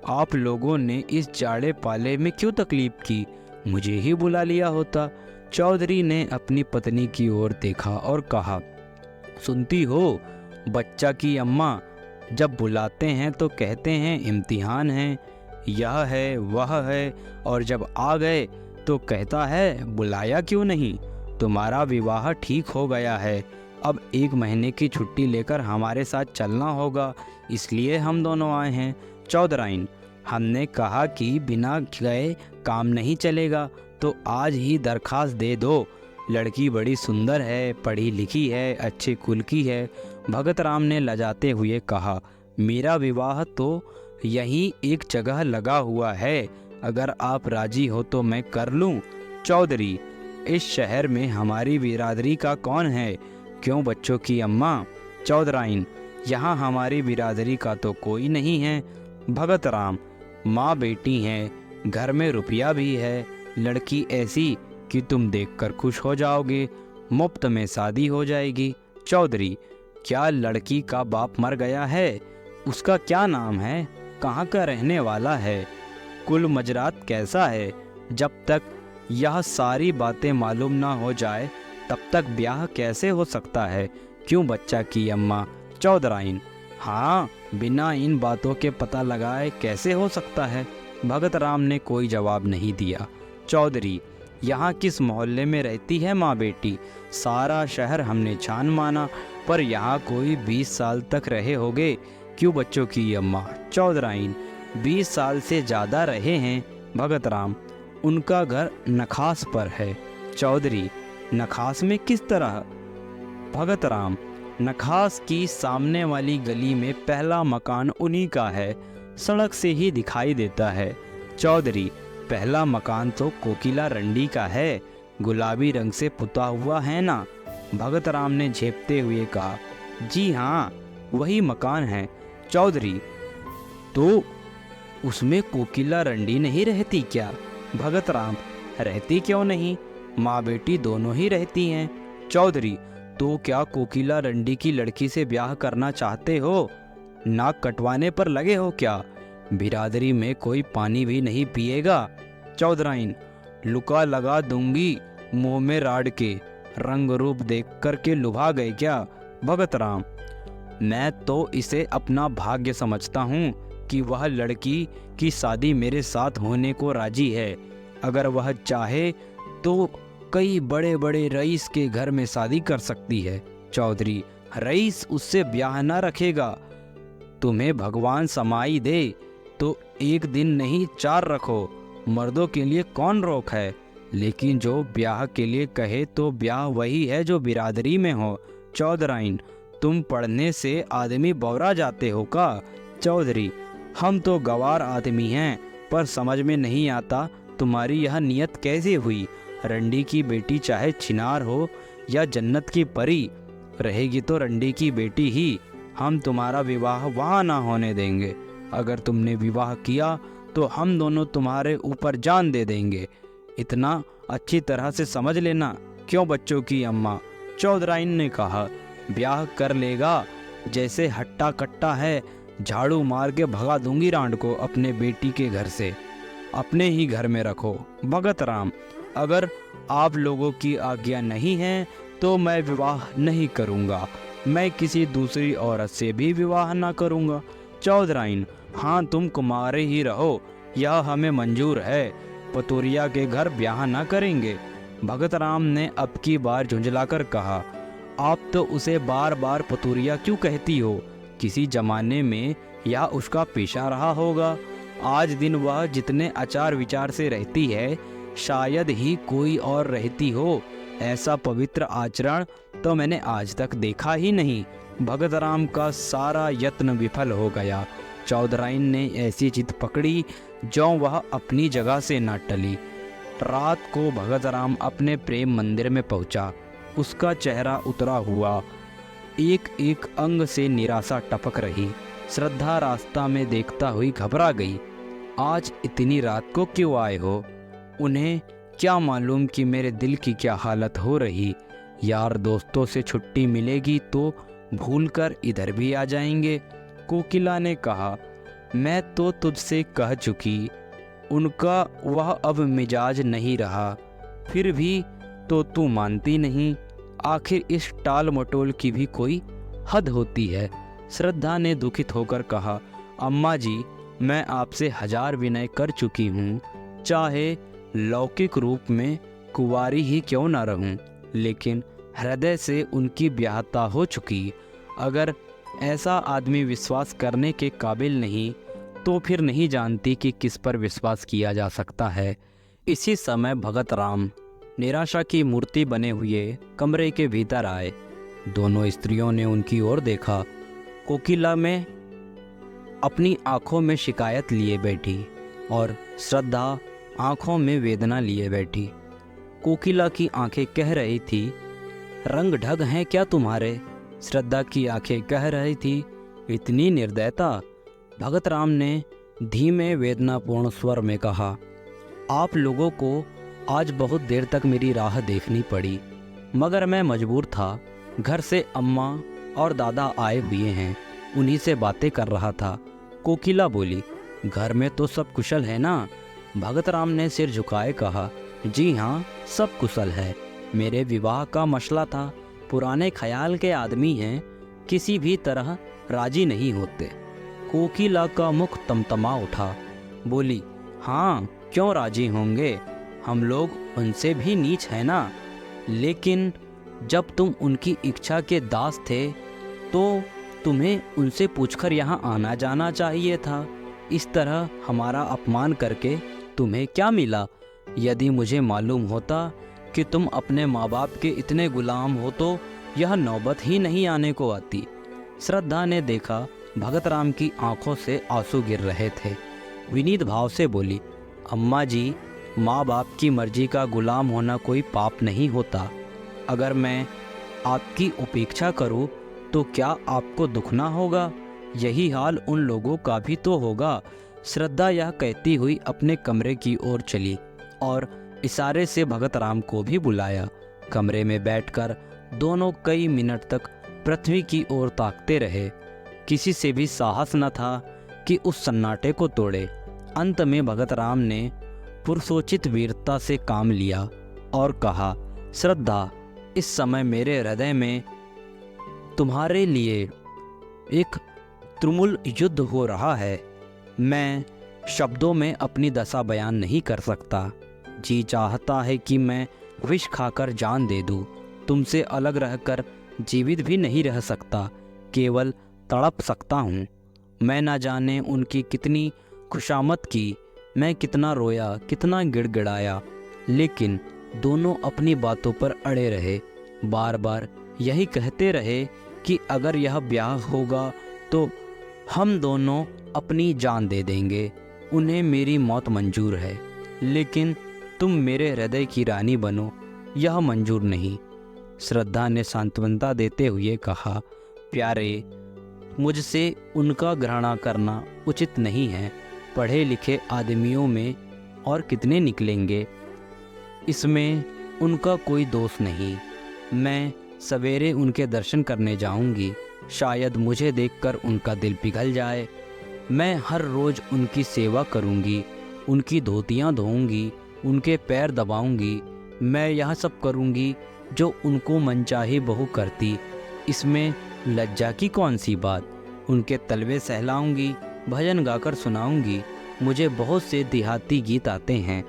आप लोगों ने इस जाड़े पाले में क्यों तकलीफ की? मुझे ही बुला लिया होता। चौधरी ने अपनी पत्नी की ओर देखा और कहा, सुनती हो बच्चा की अम्मा, जब बुलाते हैं तो कहते हैं इम्तिहान है, यह है वह है, और जब आ गए तो कहता है बुलाया क्यों नहीं? तुम्हारा विवाह ठीक हो गया है, अब 1 महीने की छुट्टी लेकर हमारे साथ चलना होगा, इसलिए हम दोनों आए हैं। चौधराइन, हमने कहा कि बिना गए काम नहीं चलेगा, तो आज ही दरखास्त दे दो। लड़की बड़ी सुंदर है, पढ़ी लिखी है, अच्छे कुल की है। भगत राम ने लजाते हुए कहा, मेरा विवाह तो यहीं एक जगह लगा हुआ है, अगर आप राजी हो तो मैं कर लूं। चौधरी, इस शहर में हमारी बिरादरी का कौन है? क्यों बच्चों की अम्मा? चौधराइन, यहाँ हमारी बिरादरी का तो कोई नहीं है। भगत राम, माँ बेटी हैं, घर में रुपया भी है, लड़की ऐसी लड़की तुम देखकर खुश हो जाओगे, मुफ्त में शादी हो जाएगी। चौधरी, क्या लड़की का बाप मर गया है? उसका क्या नाम है? कहाँ का रहने वाला है? कुल मजरात कैसा है? जब तक यह सारी बातें मालूम ना हो जाए तब तक ब्याह कैसे हो सकता है? क्यों बच्चा की अम्मा? चौधराइन, हाँ, बिना इन बातों के पता लगाए कैसे हो सकता है? भगत राम ने कोई जवाब नहीं दिया। चौधरी, यहाँ किस मोहल्ले में रहती है माँ बेटी? सारा शहर हमने छान माना, पर यहाँ कोई 20 साल तक रहे होगे। क्यों बच्चों की अम्मा? चौधराइन, 20 साल से ज़्यादा रहे हैं। भगत राम, उनका घर नखास पर है। चौधरी, नखास में किस तरह? भगत राम, नखास की सामने वाली गली में पहला मकान उन्हीं का है, सड़क से ही दिखाई देता है। चौधरी, पहला मकान तो कोकिला रंडी का है, गुलाबी रंग से पुता हुआ है ना? भगत राम ने झेपते हुए कहा। जी हाँ, वही मकान है। चौधरी, तो उसमें कोकिला रंडी नहीं रहती क्या? भगत राम, रहती क्यों नहीं, माँ बेटी दोनों ही रहती हैं। चौधरी, तो क्या कोकिला रंडी की लड़की से ब्याह करना चाहते हो? नाक कटवाने पर लगे हो क्या? बिरादरी में कोई पानी भी नहीं पिएगा। चौधराइन, लुका लगा दूंगी मुंह में राड़ के। रंग रूप देख कर के लुभा गए क्या? भगत राम, मैं तो इसे अपना भाग्य समझता हूँ कि वह लड़की की शादी मेरे साथ होने को राजी है। अगर वह चाहे तो कई बड़े बड़े रईस के घर में शादी कर सकती है। चौधरी, रईस उससे ब्याह न रखेगा। तुम्हें भगवान समाई दे तो एक दिन नहीं 4 रखो, मर्दों के लिए कौन रोक है? लेकिन जो ब्याह के लिए कहे तो ब्याह वही है जो बिरादरी में हो। चौधराइन, तुम पढ़ने से आदमी बौरा जाते हो का? चौधरी, हम तो गवार आदमी हैं, पर समझ में नहीं आता तुम्हारी यह नियत कैसे हुई? रंडी की बेटी चाहे छिनार हो या जन्नत की परी, रहेगी तो रंडी की बेटी ही। हम तुम्हारा विवाह वहाँ ना होने देंगे। अगर तुमने विवाह किया तो हम दोनों तुम्हारे ऊपर जान दे देंगे। इतना अच्छी तरह से समझ लेना। क्यों बच्चों की अम्मा? चौधराइन ने कहा। ब्याह कर लेगा, जैसे हट्टा कट्टा है, झाड़ू मार के भगा दूंगी रांड को अपने बेटी के घर से। अपने ही घर में रखो। भगत राम, अगर आप लोगों की आज्ञा नहीं है तो मैं विवाह नहीं करूंगा। मैं किसी दूसरी औरत से भी विवाह ना करूंगा। चौधराइन, हाँ, तुम कुमारे ही रहो, यह हमें मंजूर है। पतोरिया के घर ब्याह ना करेंगे। भगत राम ने अब की बार झुंझलाकर कहा। आप तो उसे बार बार पतोरिया क्यों कहती हो? किसी जमाने में यह उसका पेशा रहा होगा। आज दिन वह जितने आचार विचार से रहती है, शायद ही कोई और रहती हो। ऐसा पवित्र आचरण तो मैंने आज तक देखा ही नहीं। भगत राम का सारा यत्न विफल हो गया। चौधराइन ने ऐसी जिद पकड़ी जो वह अपनी जगह से न टली। रात को भगत राम अपने प्रेम मंदिर में पहुंचा। उसका चेहरा उतरा हुआ, एक एक अंग से निराशा टपक रही। श्रद्धा रास्ता में देखता हुई घबरा गई। आज इतनी रात को क्यों आए हो? उन्हें क्या मालूम कि मेरे दिल की क्या हालत हो रही। यार दोस्तों से छुट्टी मिलेगी तो भूलकर इधर भी आ जाएंगे। कोकिला ने कहा। मैं तो तुझसे कह चुकी। उनका वह अब मिजाज नहीं रहा। फिर भी तो तू मानती नहीं। आखिर इस टाल मटोल की भी कोई हद होती है। श्रद्धा ने दुखित होकर कहा। अम्मा जी, मैं आपसे 1000 विनय कर चुकी हूँ। चाहे लौकिक रूप में कुंवारी ही क्यों ना रहूं, लेकिन हृदय से उनकी ब्याहता हो चुकी। अगर ऐसा आदमी विश्वास करने के काबिल नहीं तो फिर नहीं जानती कि किस पर विश्वास किया जा सकता है। इसी समय भगत राम निराशा की मूर्ति बने हुए कमरे के भीतर आए। दोनों स्त्रियों ने उनकी ओर देखा। कोकिला में अपनी आंखों में शिकायत लिए बैठी और श्रद्धा आंखों में वेदना लिए बैठी। कोकिला की आंखें कह रही थी, रंग ढंग हैं क्या तुम्हारे? श्रद्धा की आंखें कह रही थी, इतनी निर्दयता। भगत राम ने धीमे वेदनापूर्ण स्वर में कहा, आप लोगों को आज बहुत देर तक मेरी राह देखनी पड़ी, मगर मैं मजबूर था। घर से अम्मा और दादा आए हुए हैं, उन्हीं से बातें कर रहा था। कोकिला बोली, घर में तो सब कुशल है ना? भगत राम ने सिर झुकाए कहा, जी हाँ, सब कुशल है। मेरे विवाह का मसला था। पुराने ख्याल के आदमी हैं, किसी भी तरह राजी नहीं होते। कोकिला का मुख तमतमा उठा। बोली, हाँ, क्यों राजी होंगे? हम लोग उनसे भी नीच है ना। लेकिन जब तुम उनकी इच्छा के दास थे तो तुम्हें उनसे पूछकर यहाँ आना जाना चाहिए था। इस तरह हमारा अपमान करके तुम्हें क्या मिला? यदि मुझे मालूम होता कि तुम अपने माँ बाप के इतने गुलाम हो तो यह नौबत ही नहीं आने को आती। श्रद्धा ने देखा भगत राम की आंखों से आंसू गिर रहे थे। विनीत भाव से बोली, अम्मा जी, माँ बाप की मर्जी का गुलाम होना कोई पाप नहीं होता। अगर मैं आपकी उपेक्षा करूँ तो क्या आपको दुख ना होगा? यही हाल उन लोगों का भी तो होगा। श्रद्धा यह कहती हुई अपने कमरे की ओर चली और इशारे से भगत राम को भी बुलाया। कमरे में बैठकर दोनों कई मिनट तक पृथ्वी की ओर ताकते रहे। किसी से भी साहस न था कि उस सन्नाटे को तोड़े। अंत में भगत राम ने पुरुषोचित वीरता से काम लिया और कहा, श्रद्धा, इस समय मेरे हृदय में तुम्हारे लिए एक तुमुल युद्ध हो रहा है। मैं शब्दों में अपनी दशा बयान नहीं कर सकता। जी चाहता है कि मैं विष खाकर जान दे दूं। तुमसे अलग रहकर जीवित भी नहीं रह सकता, केवल तड़प सकता हूँ। मैं न जाने उनकी कितनी खुशामद की, मैं कितना रोया, कितना गिड़गिड़ाया, लेकिन दोनों अपनी बातों पर अड़े रहे। बार बार यही कहते रहे कि अगर यह ब्याह होगा तो हम दोनों अपनी जान दे देंगे। उन्हें मेरी मौत मंजूर है, लेकिन तुम मेरे हृदय की रानी बनो, यह मंजूर नहीं। श्रद्धा ने सांत्वना देते हुए कहा, प्यारे, मुझसे उनका घृणा करना उचित नहीं है। पढ़े लिखे आदमियों में और कितने निकलेंगे, इसमें उनका कोई दोष नहीं। मैं सवेरे उनके दर्शन करने जाऊंगी। शायद मुझे देखकर उनका दिल पिघल जाए। मैं हर रोज़ उनकी सेवा करूंगी, उनकी धोतियां धोऊंगी, उनके पैर दबाऊंगी। मैं यह सब करूंगी जो उनको मनचाही बहू करती। इसमें लज्जा की कौन सी बात? उनके तलवे सहलाऊंगी, भजन गाकर सुनाऊंगी। मुझे बहुत से देहाती गीत आते हैं।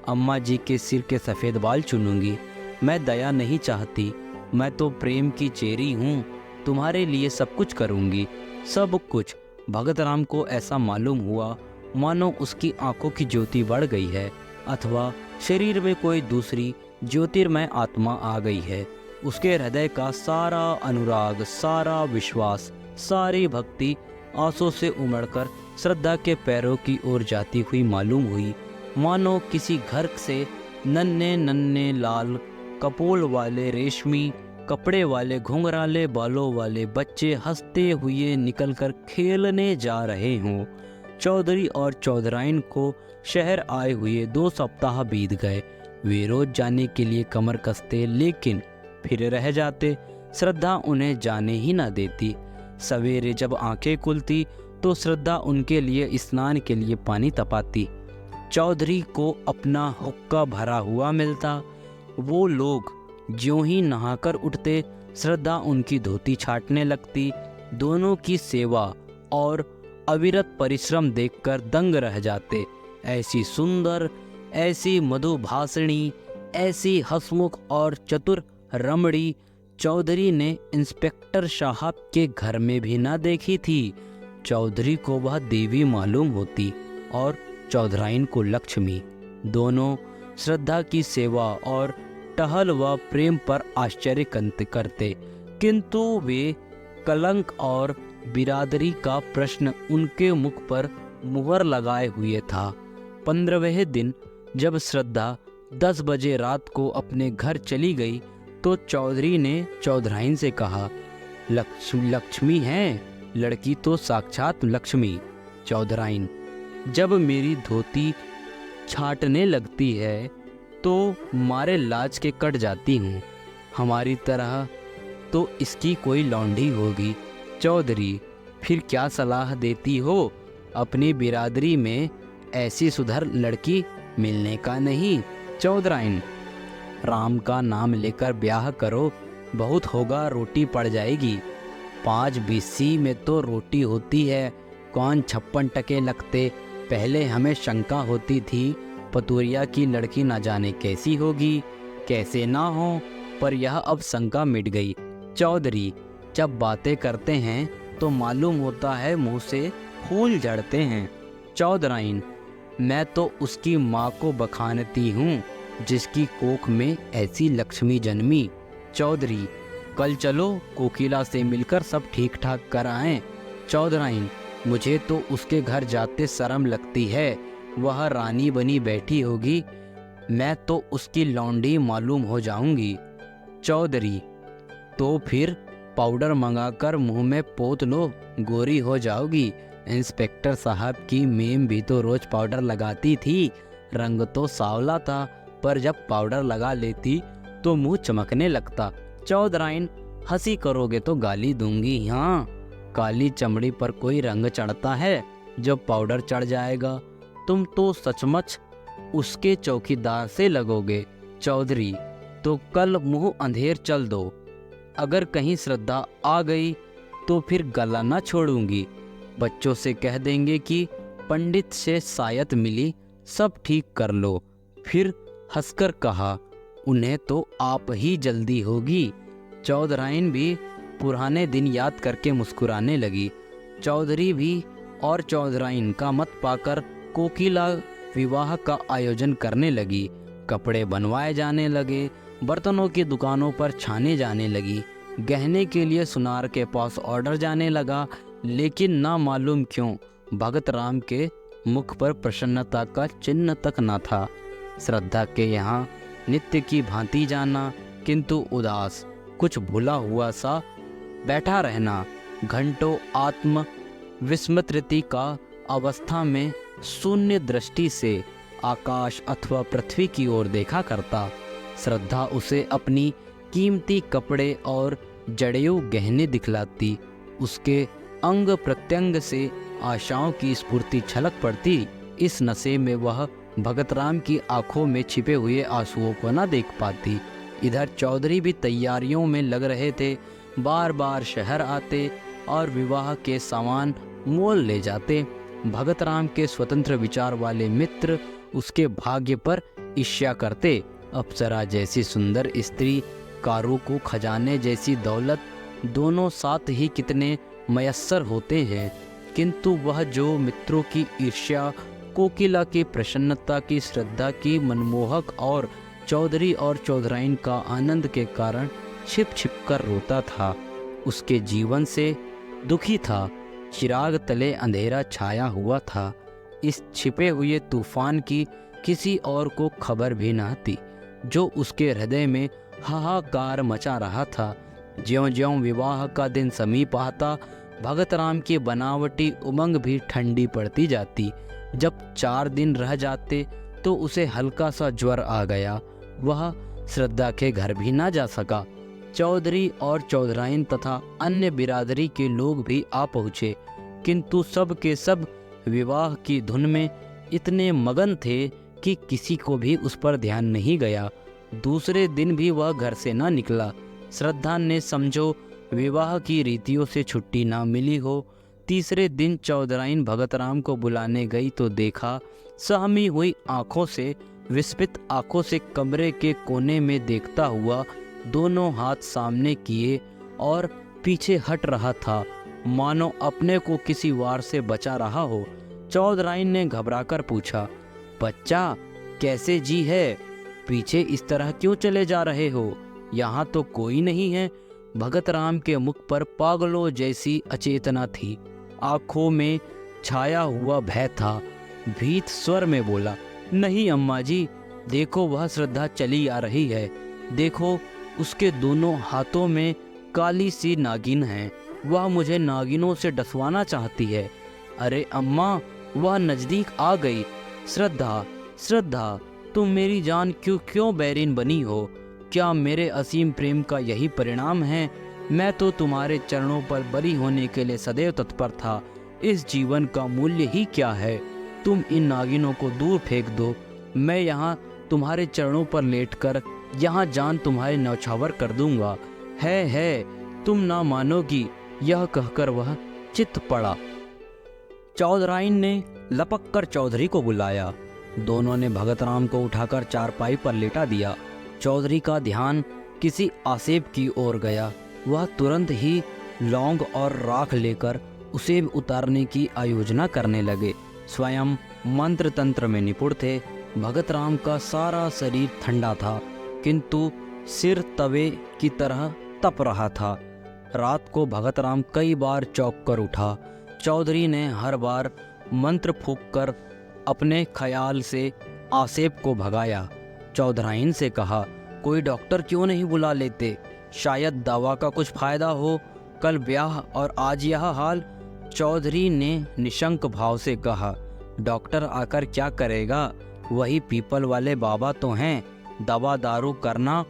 अम्मा जी के सिर के सफ़ेद बाल चुनूंगी। मैं दया नहीं चाहती, मैं तो प्रेम की चेरी हूँ। तुम्हारे लिए सब कुछ करूँगी, सब कुछ। भगत राम को ऐसा मालूम हुआ मानो उसकी आंखों की ज्योति बढ़ गई है अथवा शरीर में कोई दूसरी ज्योतिर्मय आत्मा आ गई है। उसके हृदय का सारा अनुराग, सारा विश्वास, सारी भक्ति आंसू से उमड़कर श्रद्धा के पैरों की ओर जाती हुई मालूम हुई। मानो किसी घर से नन्हे नन्हे लाल कपोल वाले रेशमी कपड़े वाले घुंघराले बालों वाले बच्चे हंसते हुए निकलकर खेलने जा रहे हों। चौधरी और चौधराइन को शहर आए हुए 2 सप्ताह बीत गए। वे रोज जाने के लिए कमर कसते, लेकिन फिर रह जाते। श्रद्धा उन्हें जाने ही न देती। सवेरे जब आंखें खुलती तो श्रद्धा उनके लिए स्नान के लिए पानी तपाती। चौधरी को अपना हुक्का भरा हुआ मिलता। वो लोग ज्यों ही नहाकर उठते, श्रद्धा उनकी धोती छाटने लगती। दोनों की सेवा और अविरत परिश्रम देखकर दंग रह जाते। ऐसी सुंदर, ऐसी मधुभाषिणी, ऐसी हंसमुख और चतुर रमणी चौधरी ने इंस्पेक्टर साहब के घर में भी ना देखी थी। चौधरी को वह देवी मालूम होती और चौधराइन को लक्ष्मी। दोनों श्रद्धा की सेवा और टहल व प्रेम पर आश्चर्य करते, किंतु वे कलंक और बिरादरी का प्रश्न उनके मुख पर मुहर लगाए हुए था। 15वें दिन जब श्रद्धा 10 बजे रात को अपने घर चली गई तो चौधरी ने चौधराइन से कहा, लक्ष्मी है, लड़की तो साक्षात लक्ष्मी। चौधराइन, जब मेरी धोती छाटने लगती है तो मारे लाज के कट जाती हूँ। हमारी तरह तो इसकी कोई लौंडी होगी। चौधरी, फिर क्या सलाह देती हो? अपनी बिरादरी में ऐसी सुधर लड़की मिलने का नहीं। चौधराइन, राम का नाम लेकर ब्याह करो, बहुत होगा रोटी पड़ जाएगी। 5 बीसी में तो रोटी होती है, कौन 56 टके लगते। पहले हमें शंका होती थी पतुरिया की लड़की ना जाने कैसी होगी, कैसे ना हो, पर यह अब शंका मिट गई। चौधरी, जब बातें करते हैं तो मालूम होता है मुंह से फूल झड़ते हैं। चौधराइन, मैं तो उसकी माँ को बखानती हूँ जिसकी कोख में ऐसी लक्ष्मी जन्मी। चौधरी, कल चलो कोकिला से मिलकर सब ठीक ठाक कर आएं। चौधराइन, मुझे तो उसके घर जाते शर्म लगती है, वह रानी बनी बैठी होगी, मैं तो उसकी लौंडी मालूम हो जाऊंगी। चौधरी, तो फिर पाउडर मंगाकर मुंह में पोत लो, गोरी हो जाओगी। इंस्पेक्टर साहब की मेम भी तो रोज पाउडर लगाती थी, रंग तो सांवला था, पर जब पाउडर लगा लेती तो मुंह चमकने लगता। चौधराइन, हंसी करोगे तो गाली दूंगी। हाँ, काली चमड़ी पर कोई रंग चढ़ता है, जब पाउडर चढ़ जाएगा तुम तो सचमुच उसके चौकीदार से लगोगे। चौधरी, तो कल मुंह अंधेर चल दो, अगर कहीं श्रद्धा आ गई तो फिर गला ना छोड़ूंगी। बच्चों से कह देंगे कि पंडित से सायत मिली, सब ठीक कर लो। फिर हंसकर कहा, उन्हें तो आप ही जल्दी होगी। चौधराइन भी पुराने दिन याद करके मुस्कुराने लगी। चौधरी भी और चौधराइन का मत पाकर कोकिला विवाह का आयोजन करने लगी। कपड़े बनवाए जाने लगे, बर्तनों की दुकानों पर छाने जाने लगी, गहने के लिए सुनार के पास ऑर्डर जाने लगा। लेकिन ना मालूम क्यों भगत राम के मुख पर प्रसन्नता का चिन्ह तक न था। श्रद्धा के यहाँ नित्य की भांति जाना, किंतु उदास, कुछ भूला हुआ सा बैठा रहना, घंटों आत्म विस्मृति का अवस्था में शून्य दृष्टि से आकाश अथवा पृथ्वी की ओर देखा करता। श्रद्धा उसे अपनी कीमती कपड़े और जड़ेऊ गहने दिखलाती, उसके अंग प्रत्यंग से आशाओं की स्फूर्ति छलक पड़ती। इस नशे में वह भगत राम की आंखों में छिपे हुए आंसुओं को न देख पाती। इधर चौधरी भी तैयारियों में लग रहे थे, बार बार शहर आते और विवाह के सामान मोल ले जाते। भगत राम के स्वतंत्र विचार वाले मित्र उसके भाग्य पर ईर्ष्या करते। अप्सरा जैसी सुंदर स्त्री, कारू को खजाने जैसी दौलत, दोनों साथ ही कितने मयस्सर होते हैं, किंतु वह जो मित्रों की ईर्ष्या, कोकिला की प्रसन्नता की, श्रद्धा की मनमोहक और चौधरी और चौधराइन का आनंद के कारण छिप छिप कर रोता था, उसके जीवन से दुखी था। चिराग तले अंधेरा छाया हुआ था। इस छिपे हुए तूफान की किसी और को खबर भी न थी, जो उसके हृदय में हाहाकार मचा रहा था। ज्यों-ज्यों विवाह का दिन समीप आता, भगत राम की बनावटी उमंग भी ठंडी पड़ती जाती। जब 4 दिन रह जाते तो उसे हल्का सा ज्वर आ गया। वह श्रद्धा के घर भी ना जा सका। चौधरी और चौधराइन तथा अन्य बिरादरी के लोग भी आ पहुँचे, किंतु सब के सब विवाह की धुन में इतने मगन थे कि किसी को भी उस पर ध्यान नहीं गया। दूसरे दिन भी वह घर से ना निकला। श्रद्धा ने समझो विवाह की रीतियों से छुट्टी ना मिली हो। तीसरे दिन चौधराइन भगत राम को बुलाने गई तो देखा, सहमी हुई आंखों से, विस्मित आंखों से कमरे के कोने में देखता हुआ दोनों हाथ सामने किए और पीछे हट रहा था, मानो अपने को किसी वार से बचा रहा हो। चौधराइन ने घबराकर पूछा, बच्चा कैसे जी है? पीछे इस तरह क्यों चले जा रहे हो? यहाँ तो कोई नहीं है। भगत राम के मुख पर पागलों जैसी अचेतना थी, आंखों में छाया हुआ भय था। भीत स्वर में बोला, नहीं अम्मा जी, देखो वह श्रद्धा चली आ रही है। देखो उसके दोनों हाथों में काली सी नागिन है। वह मुझे नागिनों से डसवाना चाहती है। अरे अम्मा, वह नजदीक आ गई। श्रद्धा, श्रद्धा, तुम मेरी जान क्यों क्यों बैरीन बनी हो? क्या मेरे असीम प्रेम का यही परिणाम है? मैं तो तुम्हारे चरणों पर बरी होने के लिए सदैव तत्पर था। इस जीवन का मूल्य ही क्या है? तुम इन नागिनों को दूर फेंक दो। मैं यहाँ तुम्हारे चरणों पर लेटकर यहाँ जान तुम्हारे न्यौछावर कर दूंगा। है तुम ना मानोगी। यह कहकर वह चित पड़ा। चौधराइन ने लपक कर चौधरी को बुलाया। दोनों ने भगत राम को उठाकर चारपाई पर लेटा दिया। चौधरी का ध्यान किसी आसेब की ओर गया। वह तुरंत ही लौंग और राख लेकर उसे उतारने की आयोजना करने लगे। स्वयं मंत्र तंत्र में निपुण थे। भगत राम का सारा शरीर ठंडा था, किंतु सिर तवे की तरह तप रहा था। रात को भगत राम कई बार चौंक कर उठा। चौधरी ने हर बार मंत्र फूंककर अपने ख्याल से आसेब को भगाया। चौधराइन से कहा, कोई डॉक्टर क्यों नहीं बुला लेते? शायद दवा का कुछ फायदा हो। कल ब्याह और आज यह हाल। चौधरी ने निशंक भाव से कहा, डॉक्टर आकर क्या करेगा? वही पीपल वाले बाबा तो हैं। दवा दारू करना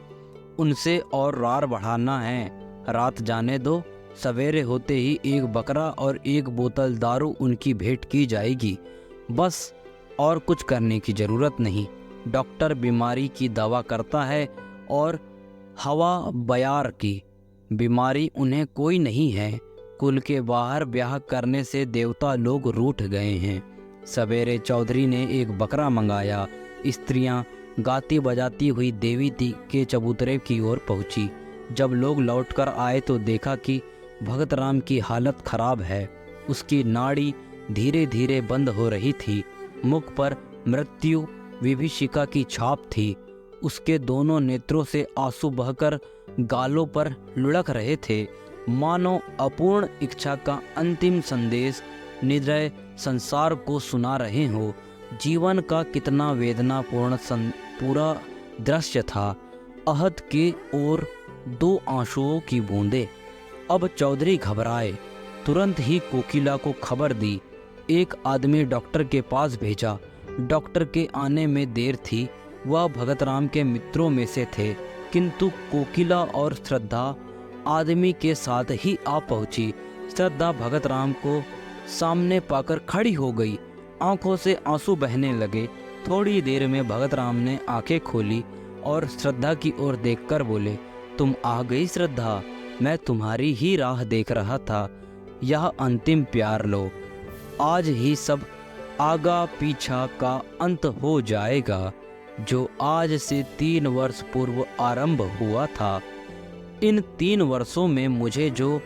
उनसे और रार बढ़ाना है। रात जाने दो, सवेरे होते ही एक बकरा और एक बोतल दारू उनकी भेंट की जाएगी। बस और कुछ करने की ज़रूरत नहीं। डॉक्टर बीमारी की दवा करता है और हवा बयार की। बीमारी उन्हें कोई नहीं है। कुल के बाहर ब्याह करने से देवता लोग रूठ गए हैं। सवेरे चौधरी ने एक बकरा मंगाया। स्त्रियां गाती बजाती हुई देवी के चबूतरे की ओर पहुंची। जब लोग लौटकर आए तो देखा कि भगत राम की हालत खराब है। उसकी नाड़ी धीरे धीरे बंद हो रही थी। मुख पर मृत्यु विभीषिका की छाप थी। उसके दोनों नेत्रों से आंसू बहकर गालों पर लुढ़क रहे थे, मानो अपूर्ण इच्छा का अंतिम संदेश निद्रय संसार को सुना रहे हो। जीवन का कितना वेदनापूर्ण पूरा दृश्य था। अहद के और दो आंसुओं की बूंदें। अब चौधरी घबराए। तुरंत ही कोकिला को खबर दी। एक आदमी डॉक्टर के पास भेजा। डॉक्टर के आने में देर थी। वह भगत राम के मित्रों में से थे, किंतु कोकिला और श्रद्धा आदमी के साथ ही आ पहुंची। श्रद्धा भगत राम को सामने पाकर खड़ी हो गई। आंखों से आंसू बहने लगे। थोड़ी देर में भगत राम ने आंखें खोली और श्रद्धा की ओर देखकर बोले, तुम आ गई श्रद्धा? मैं तुम्हारी ही राह देख रहा था। यह अंतिम प्यार लो। आज ही सब आगा पीछा का अंत हो जाएगा, जो आज से 3 वर्ष पूर्व आरंभ हुआ था। इन 3 वर्षों में मुझे जो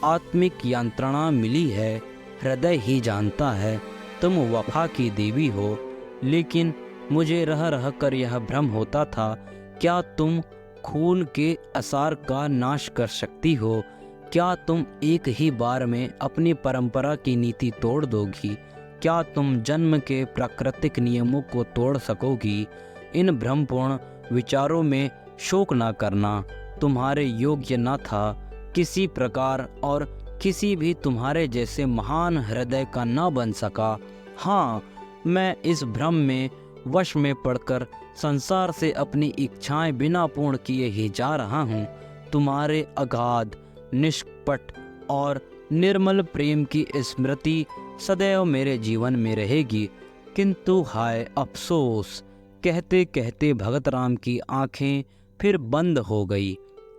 आत्मिक यंत्रणा मिली है, हृदय ही जानता है। तुम वफा की देवी हो, लेकिन मुझे रह रह कर यह भ्रम होता था, क्या तुम खून के असार का नाश कर सकती हो? क्या तुम एक ही बार में अपनी परंपरा की नीति तोड़ दोगी? क्या तुम जन्म के प्राकृतिक नियमों को तोड़ सकोगी? इन भ्रमपूर्ण विचारों में शोक न करना। तुम्हारे योग्य न था किसी प्रकार, और किसी भी तुम्हारे जैसे महान हृदय का न बन सका। हाँ, मैं इस भ्रम में वश में पड़कर संसार से अपनी इच्छाएं बिना पूर्ण किए ही जा रहा हूँ। तुम्हारे अगाध, निष्कपट और निर्मल प्रेम की स्मृति सदैव मेरे जीवन में रहेगी। किंतु हाय अफसोस, कहते कहते भगत राम की आंखें फिर बंद हो गई।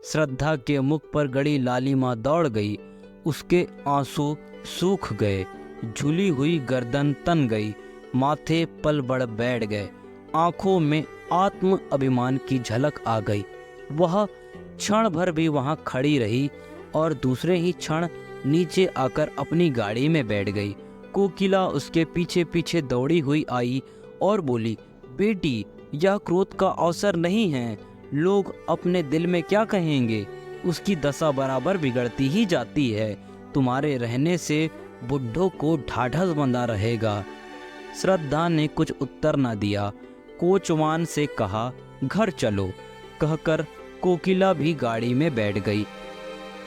श्रद्धा के मुख पर गड़ी लालिमा दौड़ गई। उसके आंसू सूख गए। झूली हुई गर्दन तन गई। माथे पल बढ़ बैठ गए। आंखों में आत्म अभिमान की झलक आ गई। वह क्षण भर भी वहां खड़ी रही और दूसरे ही क्षण नीचे आकर अपनी गाड़ी में बैठ गई। कोकिला उसके पीछे पीछे दौड़ी हुई आई और बोली, बेटी, यह क्रोध का अवसर नहीं है। लोग अपने दिल में क्या कहेंगे? उसकी दशा बराबर बिगड़ती ही जाती है। तुम्हारे रहने से बुड्ढों को ढाढ़स बंधा रहेगा। श्रद्धा ने कुछ उत्तर न दिया। कोचवान से कहा, घर चलो। कहकर कोकिला भी गाड़ी में बैठ गई।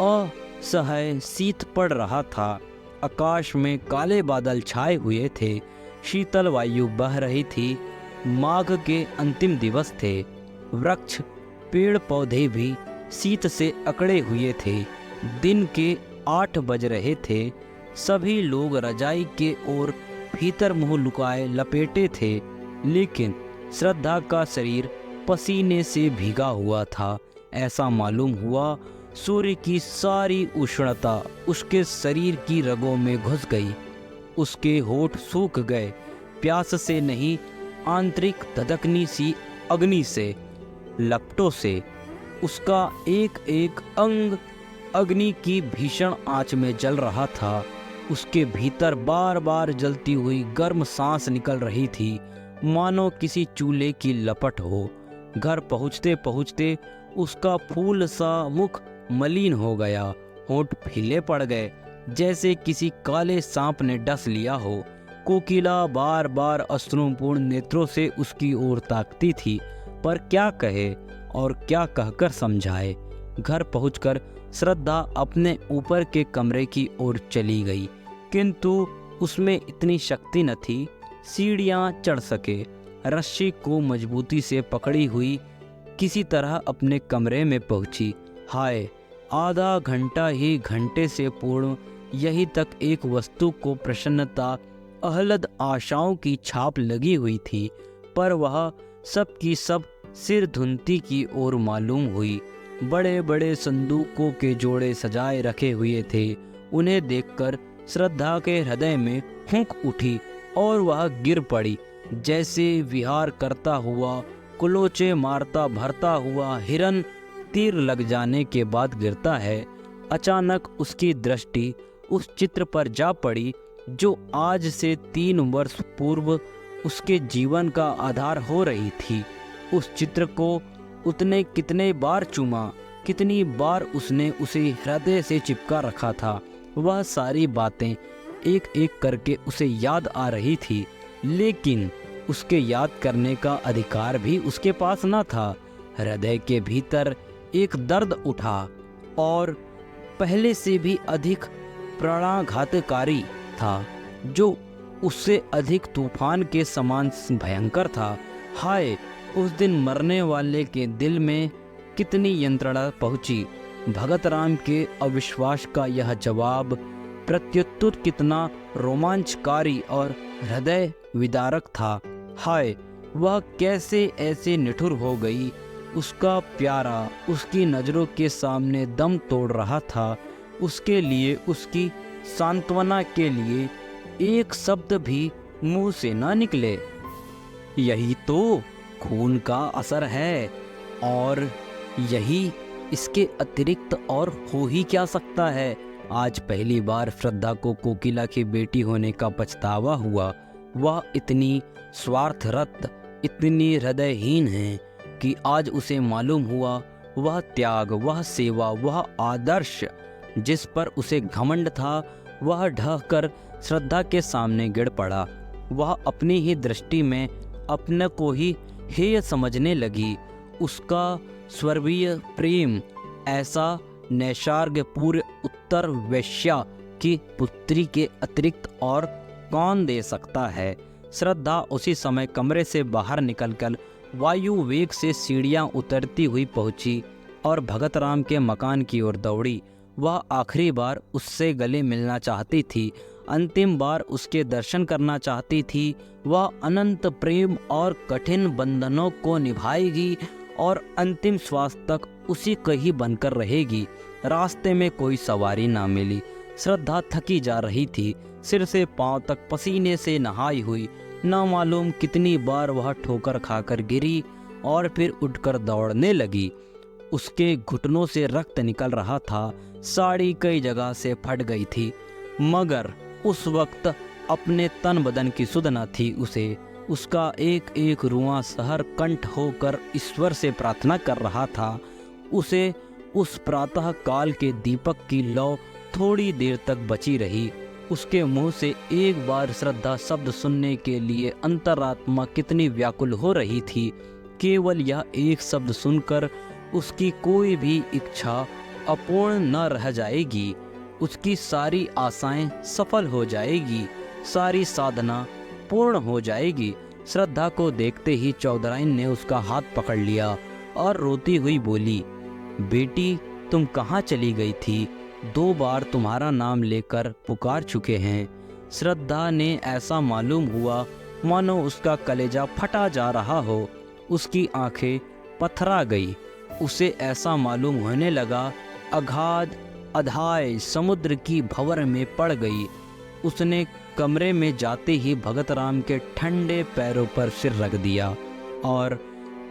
असह्य शीत पड़ रहा था। आकाश में काले बादल छाए हुए थे। शीतल वायु बह रही थी। माघ के अंतिम दिवस थे। वृक्ष पेड़ पौधे भी शीत से अकड़े हुए थे। दिन के 8 बज रहे थे। सभी लोग रजाई के ओर भीतर मुंह लुकाए लपेटे थे, लेकिन श्रद्धा का शरीर पसीने से भीगा हुआ था। ऐसा मालूम हुआ सूर्य की सारी उष्णता उसके शरीर की रगों में घुस गई। उसके होठ सूख गए, प्यास से नहीं, आंतरिक धधकनी सी अग्नि से, लपटों से। उसका एक एक अंग अग्नि की भीषण आंच में जल रहा था। उसके भीतर बार बार जलती हुई गर्म सांस निकल रही थी, मानो किसी चूल्हे की लपट हो। घर पहुँचते पहुँचते उसका फूल सा मुख मलिन हो गया। होंठ फीले पड़ गए, जैसे किसी काले सांप ने डस लिया हो। कोकिला बार बार अश्रुपूर्ण नेत्रों से उसकी ओर ताकती थी, पर क्या कहे और क्या कहकर समझाए। घर पहुंचकर श्रद्धा अपने ऊपर के कमरे की ओर चली गई, किंतु उसमें इतनी शक्ति न थी सीढ़ियां चढ़ सके। रस्सी को मजबूती से पकड़ी हुई किसी तरह अपने कमरे में पहुंची। हाय, आधा घंटा ही घंटे से पूर्ण यही तक एक वस्तु को प्रसन्नता, आह्लाद, आशाओं की छाप लगी हुई थी, पर वह सब की सब सिर धुनती की ओर मालूम हुई। बड़े बड़े संदूकों के जोड़े सजाए रखे हुए थे। उन्हें देखकर श्रद्धा के हृदय में हुंक उठी और वह गिर पड़ी, जैसे विहार करता हुआ, कुलोचे मारता भरता हुआ हिरन तीर लग जाने के बाद गिरता है। अचानक उसकी दृष्टि उस चित्र पर जा पड़ी जो आज से 3 वर्ष पूर्व उसके जीवन का आधार हो रही थी। उस चित्र को उसने कितने बार चूमा, कितनी बार उसने उसे हृदय से चिपका रखा था। वह सारी बातें एक एक करके उसे याद आ रही थी, लेकिन उसके याद करने का अधिकार भी उसके पास न था। हृदय के भीतर एक दर्द उठा और पहले से भी अधिक प्राणाघातकारी था, जो उससे अधिक तूफान के समान भयंकर था। हाय, उस दिन मरने वाले के दिल में कितनी यंत्रणा पहुंची। भगत राम के अविश्वास का यह जवाब प्रत्युत्तर कितना रोमांचकारी और हृदय विदारक था। हाय, वह कैसे ऐसे निठुर हो गई। उसका प्यारा उसकी नज़रों के सामने दम तोड़ रहा था। उसके लिए, उसकी सांत्वना के लिए एक शब्द भी मुंह से ना निकले। यही तो खून का असर है, और यही इसके अतिरिक्त और हो ही क्या सकता है। आज पहली बार श्रद्धा को कोकिला की बेटी होने का पछतावा हुआ। वह इतनी स्वार्थरत, इतनी हृदयहीन है कि आज उसे मालूम हुआ वह त्याग, वह सेवा, वह आदर्श जिस पर उसे घमंड था, वह ढह कर श्रद्धा के सामने गिर पड़ा। वह अपनी ही दृष्टि में अपने को ही हेय समझने लगी। उसका स्वर्गीय प्रेम ऐसा नैसर्गिकपूर्ण उत्तर वैश्या की पुत्री के अतिरिक्त और कौन दे सकता है। श्रद्धा उसी समय कमरे से बाहर निकलकर वायु वेग से सीढ़ियां उतरती हुई पहुंची और भगत राम के मकान की ओर दौड़ी। वह आखिरी बार उससे गले मिलना चाहती थी, अंतिम बार उसके दर्शन करना चाहती थी। वह अनंत प्रेम और कठिन बंधनों को निभाएगी और अंतिम श्वास तक उसी का ही बनकर रहेगी। रास्ते में कोई सवारी ना मिली। श्रद्धा थकी जा रही थी, सिर से पांव तक पसीने से नहाई हुई। ना मालूम कितनी बार वह ठोकर खाकर गिरी और फिर उठकर दौड़ने लगी। उसके घुटनों से रक्त निकल रहा था, साड़ी कई जगह से फट गई थी, मगर उस वक्त अपने तन बदन की सुध न थी उसे। उसका एक एक रुआं सहर कंठ होकर ईश्वर से प्रार्थना कर रहा था। उसे उस प्रातः काल के दीपक की लौ थोड़ी देर तक बची रही। उसके मुंह से एक बार श्रद्धा शब्द सुनने के लिए अंतरात्मा कितनी व्याकुल हो रही थी। केवल यह एक शब्द सुनकर उसकी कोई भी इच्छा अपूर्ण न रह जाएगी। उसकी सारी आशाएं सफल हो जाएगी, सारी साधना पूर्ण हो जाएगी। श्रद्धा को देखते ही चौधराइन ने उसका हाथ पकड़ लिया और रोती हुई बोली, बेटी तुम कहाँ चली गई थी? 2 बार तुम्हारा नाम लेकर पुकार चुके हैं। श्रद्धा ने ऐसा मालूम हुआ मानो उसका कलेजा फटा जा रहा हो। उसकी आंखें पथरा गई। उसे ऐसा मालूम होने लगा अगाध अथाह समुद्र की भंवर में पड़ गई। उसने कमरे में जाते ही भगत राम के ठंडे पैरों पर सिर रख दिया और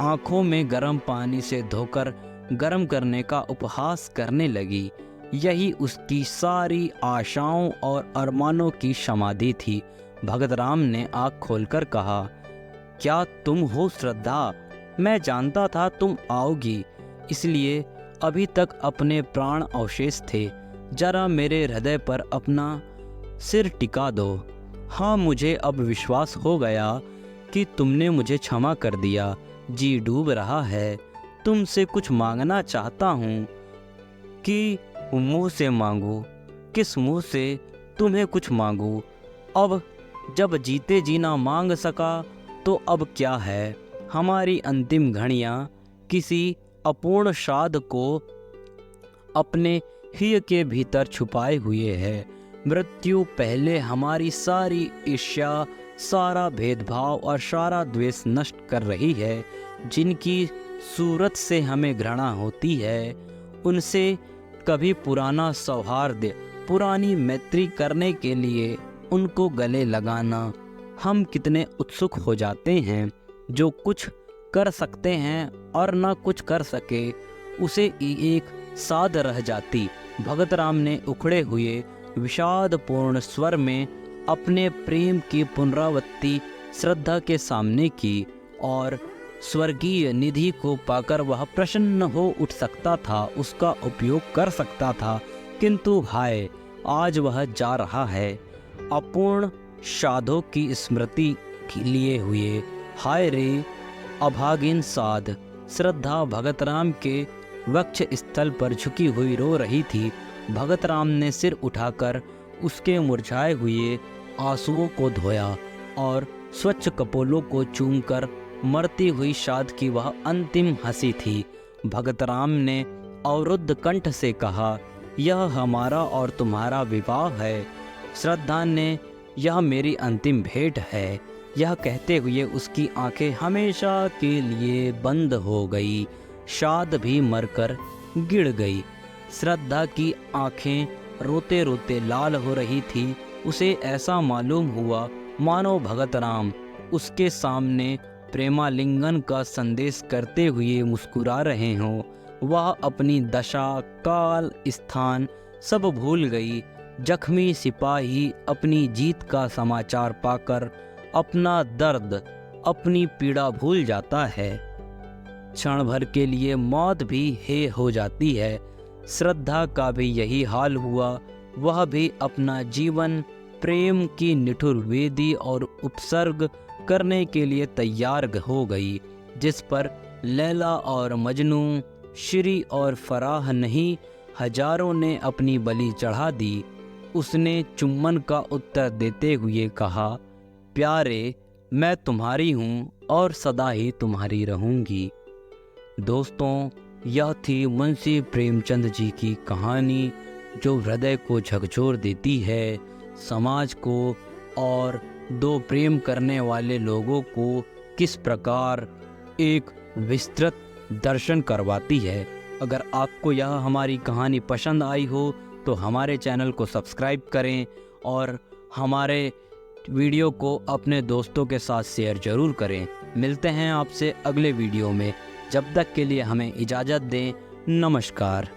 आंखों में गर्म पानी से धोकर गर्म करने का उपहास करने लगी। यही उसकी सारी आशाओं और अरमानों की समाधि थी। भगत राम ने आँख खोलकर कहा, क्या तुम हो श्रद्धा? मैं जानता था तुम आओगी, इसलिए अभी तक अपने प्राण अवशेष थे। जरा मेरे हृदय पर अपना सिर टिका दो। हाँ, मुझे अब विश्वास हो गया कि तुमने मुझे क्षमा कर दिया। जी डूब रहा है। तुमसे कुछ मांगना चाहता हूँ कि मुंह से मांगू। किस मुंह से तुम्हें कुछ मांगू? अब जब जीते जी ना मांग सका तो अब क्या है? हमारी अंतिम घड़ियाँ किसी अपूर्ण शाद को अपने हिय के भीतर छुपाए हुए है। मृत्यु पहले हमारी सारी ईर्ष्या, सारा भेदभाव और सारा द्वेष नष्ट कर रही है। जिनकी सूरत से हमें घृणा होती है, उनसे कभी पुराना सौहार्द, पुरानी मैत्री करने के लिए उनको गले लगाना हम कितने उत्सुक हो जाते हैं। जो कुछ कर सकते हैं और ना कुछ कर सके, उसे एक साध रह जाती। भगत राम ने उखड़े हुए विषादपूर्ण स्वर में अपने प्रेम की पुनरावृत्ति श्रद्धा के सामने की और स्वर्गीय निधि को पाकर वह प्रसन्न हो उठ सकता था, उसका उपयोग कर सकता था। किंतु हाय, आज वह जा रहा है अपूर्ण साधों की स्मृति लिए हुए। हाय रे अभागिन साध। श्रद्धा भगत राम के वक्ष स्थल पर झुकी हुई रो रही थी। भगत राम ने सिर उठाकर उसके मुरझाए हुए आंसुओं को धोया और स्वच्छ कपोलों को चूमकर मरती हुई साध की वह अंतिम हंसी थी। भगत राम ने अवरुद्ध कंठ से कहा, यह हमारा और तुम्हारा विवाह है। श्रद्धा ने, यह मेरी अंतिम भेंट है। यह कहते हुए उसकी आंखें हमेशा के लिए बंद हो गई। साध भी मरकर गिर गई। श्रद्धा की आंखें रोते रोते लाल हो रही थी। उसे ऐसा मालूम हुआ मानो भगत राम उसके सामने प्रेमालिंगन का संदेश करते हुए मुस्कुरा रहे हों। वह अपनी दशा, काल, स्थान सब भूल गई। जख्मी सिपाही अपनी जीत का समाचार पाकर अपना दर्द, अपनी पीड़ा भूल जाता है। क्षण भर के लिए मौत भी हे हो जाती है। श्रद्धा का भी यही हाल हुआ। वह भी अपना जीवन प्रेम की निठुर वेदी और उपसर्ग करने के लिए तैयार हो गई, जिस पर लैला और मजनू, श्री और फराह नहीं, हजारों ने अपनी बलि चढ़ा दी। उसने चुम्बन का उत्तर देते हुए कहा, प्यारे, मैं तुम्हारी हूँ और सदा ही तुम्हारी रहूँगी। दोस्तों, यह थी मुंशी प्रेमचंद जी की कहानी, जो हृदय को झकझोर देती है, समाज को और दो प्रेम करने वाले लोगों को किस प्रकार एक विस्तृत दर्शन करवाती है। अगर आपको यह हमारी कहानी पसंद आई हो तो हमारे चैनल को सब्सक्राइब करें और हमारे वीडियो को अपने दोस्तों के साथ शेयर ज़रूर करें। मिलते हैं आपसे अगले वीडियो में। जब तक के लिए हमें इजाज़त दें। नमस्कार।